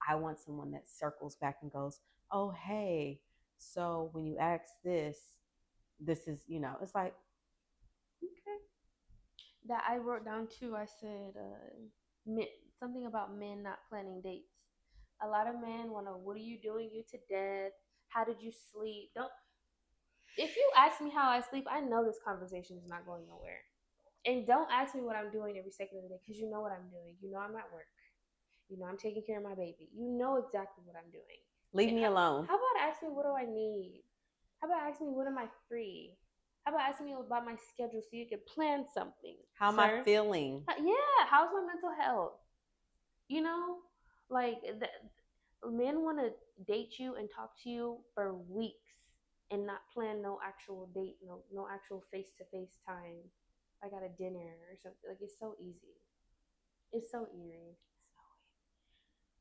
I want someone that circles back and goes, oh, hey, so when you ask this is, it's like, okay. That I wrote down too. I said, something about men not planning dates. A lot of men want to, what are you doing? You to death? How did you sleep? Don't. If you ask me how I sleep, I know this conversation is not going nowhere. And don't ask me what I'm doing every second of the day, because you know what I'm doing. You know I'm at work. You know I'm taking care of my baby. You know exactly what I'm doing. Leave me alone. How about ask me what do I need? How about ask me when am I free? How about asking me about my schedule so you can plan something? How am I feeling? Yeah, how's my mental health? You know, like men want to date you and talk to you for weeks and not plan no actual date, no actual face to face time, like at a dinner or something. Like it's so easy. It's so eerie.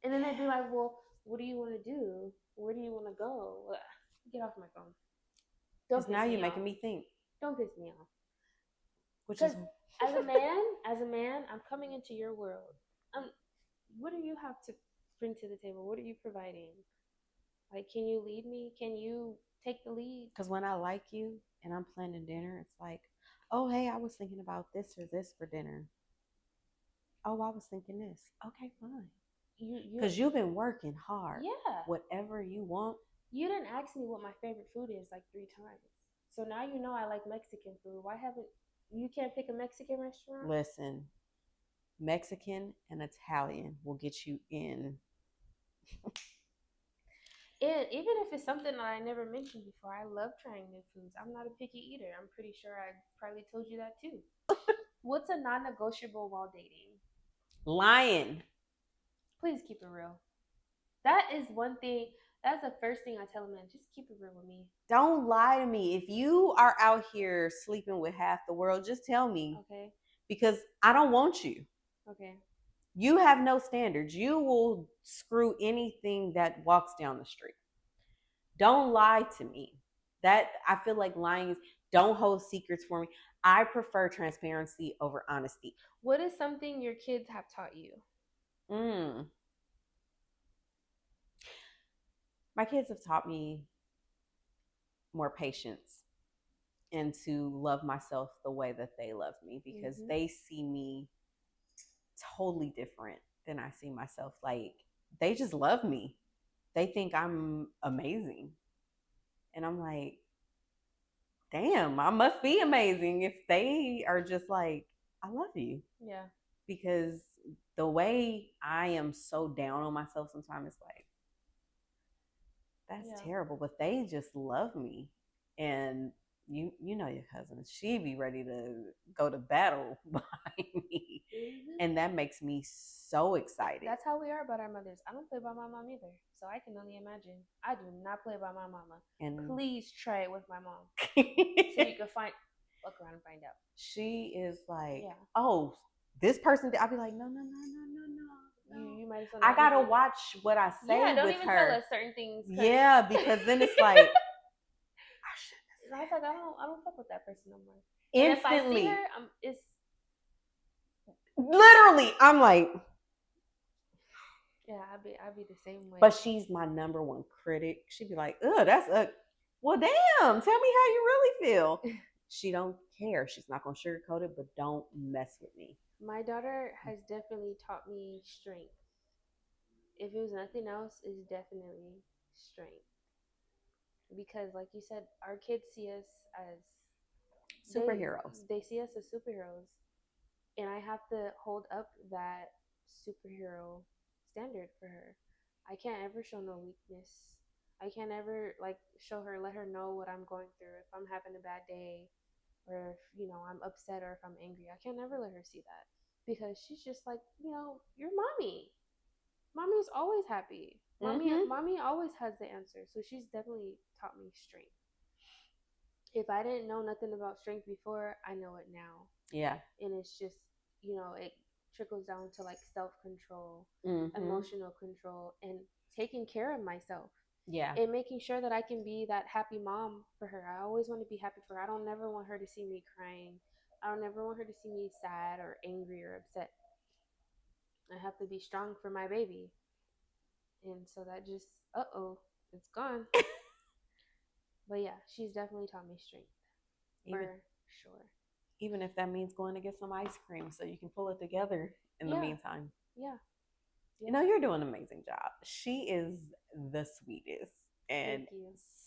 And then they'd be like, "Well, what do you want to do? Where do you want to go?" Ugh, get off my phone. Because now you're making me think. Don't piss me off. Because as a man, I'm coming into your world. What do you have to bring to the table? What are you providing? Like, can you lead me? Can you take the lead? Because when I like you and I'm planning dinner, it's like, oh, hey, I was thinking about this or this for dinner. Oh, I was thinking this. Okay, fine. Because you've been working hard. Yeah. Whatever you want. You didn't ask me what my favorite food is like 3 times. So now you know I like Mexican food. Why haven't you can't pick a Mexican restaurant? Listen, Mexican and Italian will get you in. Even if it's something that I never mentioned before, I love trying new foods. I'm not a picky eater. I'm pretty sure I probably told you that too. What's a non-negotiable while dating? Lying. Please keep it real. That is one thing. That's the first thing I tell a man. Just keep it real with me. Don't lie to me. If you are out here sleeping with half the world, just tell me. Okay. Because I don't want you. Okay. You have no standards. You will screw anything that walks down the street. Don't lie to me. That I feel like lying is, don't hold secrets for me. I prefer transparency over honesty. What is something your kids have taught you? My kids have taught me more patience and to love myself the way that they love me, because they see me totally different than I see myself. Like, they just love me. They think I'm amazing. And I'm like, damn, I must be amazing if they are just like, I love you. Yeah. Because the way I am so down on myself sometimes, it's like, that's terrible. But they just love me. And you know your cousin, she be ready to go to battle behind me. And that makes me so excited. That's how we are about our mothers. I don't play by my mom either, so I can only imagine. I do not play by my mama. And please try it with my mom so you can look around and find out. She is like, oh, this person. I'll be like, no. You might as well. I gotta watch what I say with her. Don't even tell us certain things. Yeah, because then it's like, I was like, I don't fuck with that person no more. Instantly. And if I see her, it's literally, I'm like, yeah, I'd be the same way. But she's my number one critic. She'd be like, ugh, that's well, damn, tell me how you really feel. She don't care. She's not gonna sugarcoat it, but don't mess with me. My daughter has definitely taught me strength. If it was nothing else, it's definitely strength. Because like you said, our kids see us as superheroes. They see us as superheroes. And I have to hold up that superhero standard for her. I can't ever show no weakness. I can't ever let her know what I'm going through. If I'm having a bad day, or if I'm upset, or if I'm angry, I can't ever let her see that, because she's just like, you're mommy. Mommy's always happy. Mommy always has the answer. So she's definitely taught me strength. If I didn't know nothing about strength before, I know it now. Yeah. And it's just, it trickles down to like self-control, emotional control, and taking care of myself. Yeah. And making sure that I can be that happy mom for her. I always want to be happy for her. I don't never want her to see me crying. I don't never want her to see me sad or angry or upset. I have to be strong for my baby. And so that just, it's gone. But yeah, she's definitely taught me strength. For sure. Even if that means going to get some ice cream so you can pull it together in the meantime. Yeah. You know, you're doing an amazing job. She is the sweetest and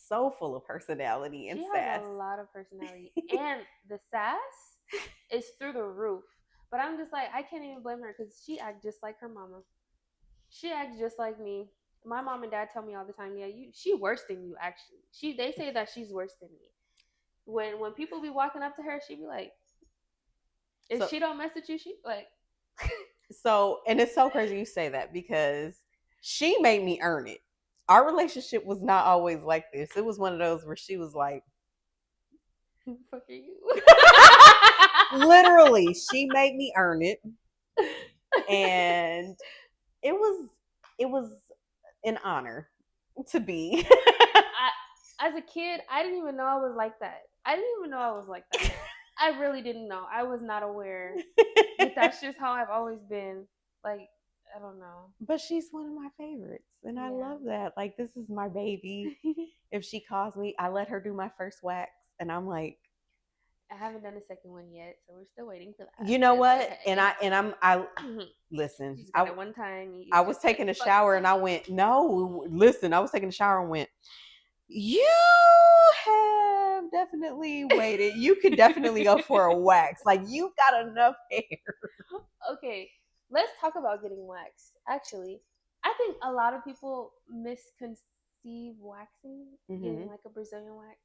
so full of personality and sass. She has a lot of personality. And the sass is through the roof. But I'm just like, I can't even blame her because she acts just like her mama. She acts just like me. My mom and dad tell me all the time, yeah, she worse than you actually. They say that she's worse than me. When people be walking up to her, she be like, if she don't mess with you, she like So, and it's so crazy you say that because she made me earn it. Our relationship was not always like this. It was one of those where she was like, who the fuck are you? Literally, she made me earn it. And it was an honor to be. As a kid, I didn't even know I was like that. I really didn't know. I was not aware. But that's just how I've always been. Like, I don't know. But she's one of my favorites. And I love that. Like, this is my baby. If she calls me, I let her do my first wax. And I'm like, I haven't done a second one yet, so we're still waiting for that. You know what? And I listen. At one time, I was taking a shower and I went, no, listen. I was taking a shower and went, you have definitely waited. You could definitely go for a wax. Like, you've got enough hair. Okay, let's talk about getting waxed. Actually, I think a lot of people misconceive waxing, getting like a Brazilian wax.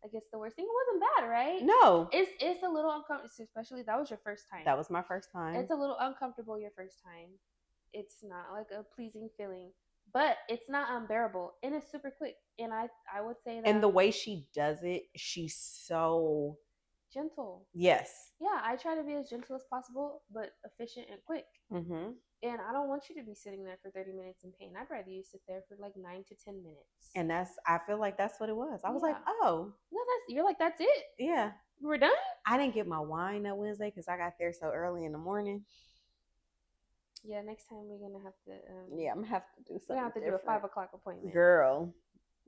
Like, it's the worst thing. It wasn't bad, right? No. It's a little uncomfortable, especially that was your first time. That was my first time. It's a little uncomfortable your first time. It's not like a pleasing feeling. But it's not unbearable, and it's super quick. And I would say that. And the way she does it, she's so gentle. Yes. Yeah, I try to be as gentle as possible, but efficient and quick. And I don't want you to be sitting there for 30 minutes in pain. I'd rather you sit there for like 9 to 10 minutes. And I feel like that's what it was. I was like, oh. No, you're like, that's it? Yeah. We're done? I didn't get my wine that Wednesday because I got there so early in the morning. Yeah, next time we're gonna have to. I'm gonna have to do something. We're gonna have to do a 5 o'clock appointment, girl,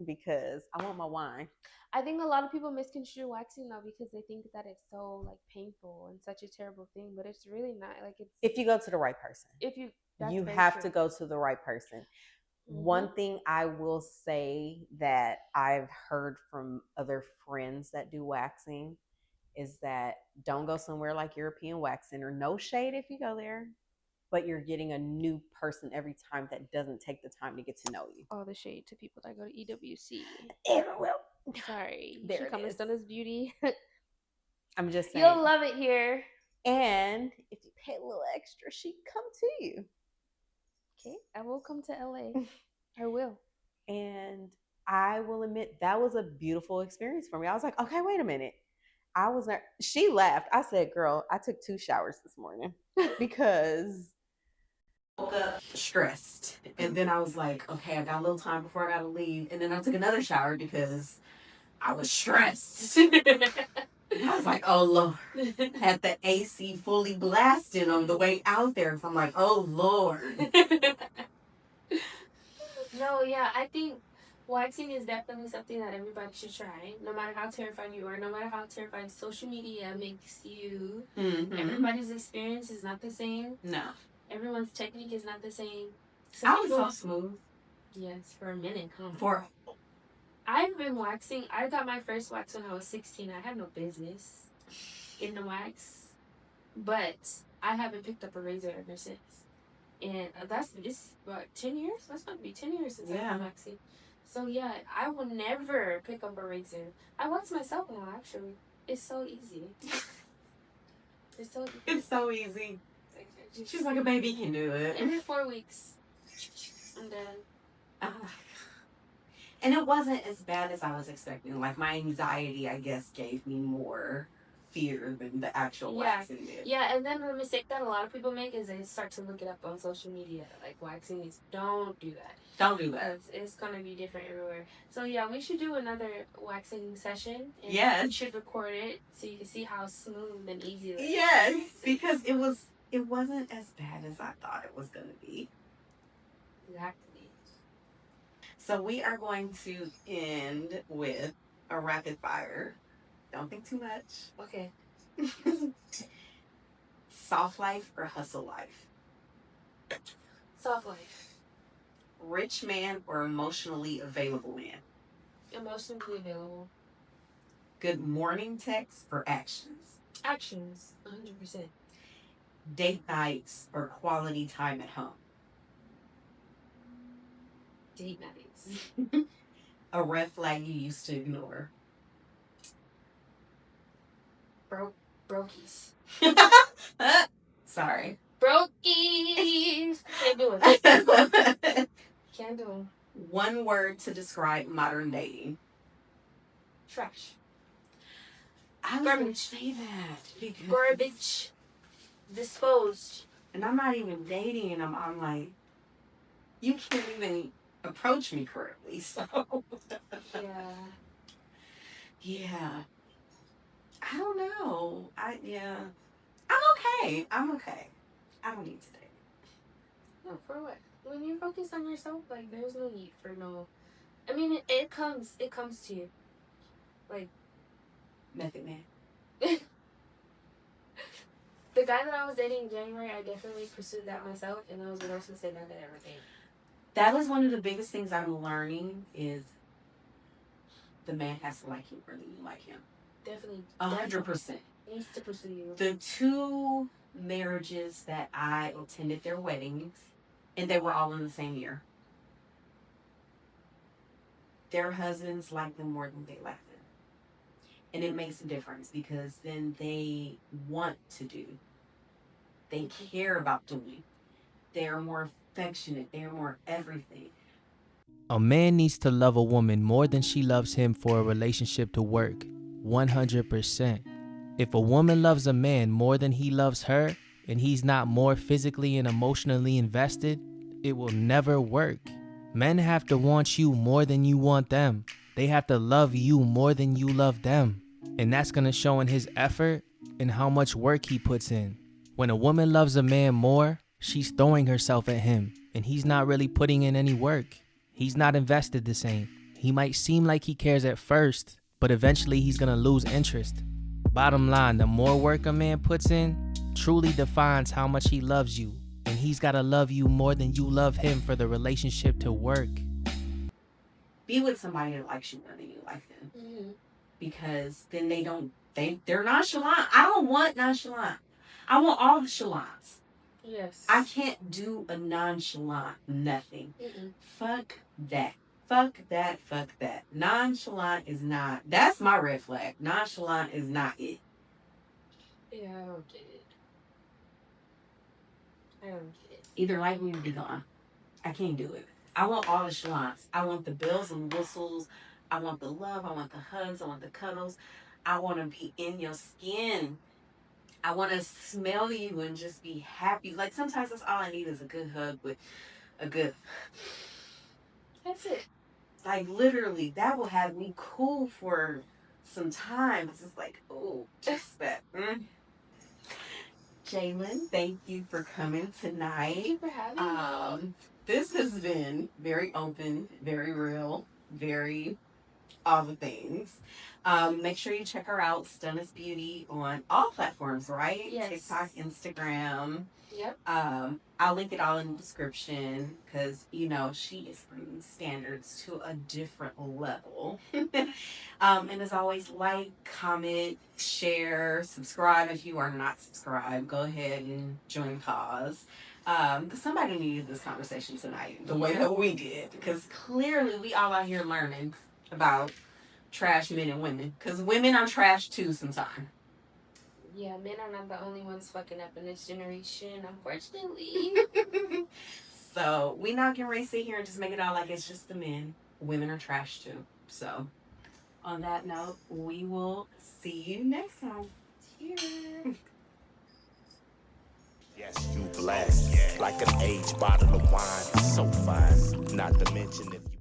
because I want my wine. I think a lot of people misconstrue waxing though because they think that it's so like painful and such a terrible thing, but it's really not. Like, it's if you go to the right person. You have to go to the right person. One thing I will say that I've heard from other friends that do waxing is that don't go somewhere like European Wax Center. No shade if you go there. But you're getting a new person every time that doesn't take the time to get to know you. All the shade to people that go to EWC. Well, sorry. There she come to Stunna's Beauty. I'm just saying. You'll love it here. And if you pay a little extra, she come to you. Okay. I will come to LA. I will. And I will admit that was a beautiful experience for me. I was like, okay, wait a minute. I was there. She laughed. I said, girl, I took 2 showers this morning because woke up stressed, and then I was like, okay, I got a little time before I gotta leave, and then I took another shower because I was stressed. I was like, oh Lord, had the AC fully blasted on the way out there, so I'm like, oh Lord. No, yeah, I think waxing is definitely something that everybody should try, no matter how terrified you are, no matter how terrified social media makes you. Everybody's experience is not the same. No. Everyone's technique is not the same. I was so smooth. Yes, for a minute, huh? I've been waxing. I got my first wax when I was 16. I had no business in the wax, but I haven't picked up a razor ever since. And it's about 10 years? That's about to be 10 years since I've been waxing. So yeah, I will never pick up a razor. I wax myself now, actually. It's so easy. It's so easy. She's like, a baby can do it. Every 4 weeks. I'm done. And it wasn't as bad as I was expecting. Like, my anxiety, I guess, gave me more fear than the actual waxing did. Yeah, and then the mistake that a lot of people make is they start to look it up on social media. Like, waxing is, don't do that. Don't do that. It's going to be different everywhere. So, yeah, we should do another waxing session. And yes. We should record it so you can see how smooth and easy it is. Yes, because it wasn't as bad as I thought it was going to be. Exactly. So we are going to end with a rapid fire. Don't think too much. Okay. Soft life or hustle life? Soft life. Rich man or emotionally available man? Emotionally available. Good morning text or actions? Actions. 100%. Date nights or quality time at home? Date nights. A red flag you used to ignore? Brokies. Sorry. Brokies. Can't do it. Can't do them. One word to describe modern dating? Trash. I was going to say that. Because Garbage. Disposed. And I'm not even dating, and I'm like, you can't even approach me correctly. So yeah. I don't know. I'm okay. I'm okay. I don't need to date. No, for what? When you're focused on yourself, like, there's no need for no. I mean, it comes to you. Like, Method man. The guy that I was dating in January, I definitely pursued that myself, and I was the most mistake I could ever think. That is one of the biggest things I'm learning is the man has to like you more than you like him. Definitely. 100%. Needs to pursue you. The 2 marriages that I attended their weddings, and they were all in the same year. Their husbands like them more than they like them. And it makes a difference because then they want to do. They care about doing. They're more affectionate. They're more everything. A man needs to love a woman more than she loves him for a relationship to work. 100%. If a woman loves a man more than he loves her, and he's not more physically and emotionally invested, it will never work. Men have to want you more than you want them. They have to love you more than you love them. And that's going to show in his effort and how much work he puts in. When a woman loves a man more, she's throwing herself at him, and he's not really putting in any work. He's not invested the same. He might seem like he cares at first, but eventually he's going to lose interest. Bottom line, the more work a man puts in truly defines how much he loves you, and he's got to love you more than you love him for the relationship to work. Be with somebody that likes you more than you like them. Mm-hmm. Because then they're nonchalant. I don't want nonchalant. I want all the chalants. Yes. I can't do a nonchalant nothing. Mm-mm. Fuck that. Fuck that. Fuck that. Nonchalant is not. That's my red flag. Nonchalant is not it. Yeah, I don't get it. Either like me or be gone. I can't do it. I want all the chalants. I want the bells and whistles. I want the love. I want the hugs. I want the cuddles. I want to be in your skin. I want to smell you and just be happy. Like sometimes that's all I need is a good hug with a good. That's it. Like literally, that will have me cool for some time. It's just like, oh, just that. Jaylen, thank you for coming tonight. Thank you for having me. This has been very open, very real, very all the things. Make sure you check her out, Stunnis Beauty, on all platforms, right? Yes. TikTok, Instagram. Yep. I'll link it all in the description because, she is bringing standards to a different level. And as always, like, comment, share, subscribe. If you are not subscribed, go ahead and join the cause. Because somebody needed this conversation tonight the way that we did. Because clearly we all out here learning about trash men and women. Because women are trash too sometimes. Yeah, men are not the only ones fucking up in this generation, unfortunately. So we not getting ready to sit here and just make it out like it's just the men. Women are trash too. So on that note, we will see you next time. Cheers. Yes, you blessed. Like an aged bottle of wine. So fine. Not to mention if you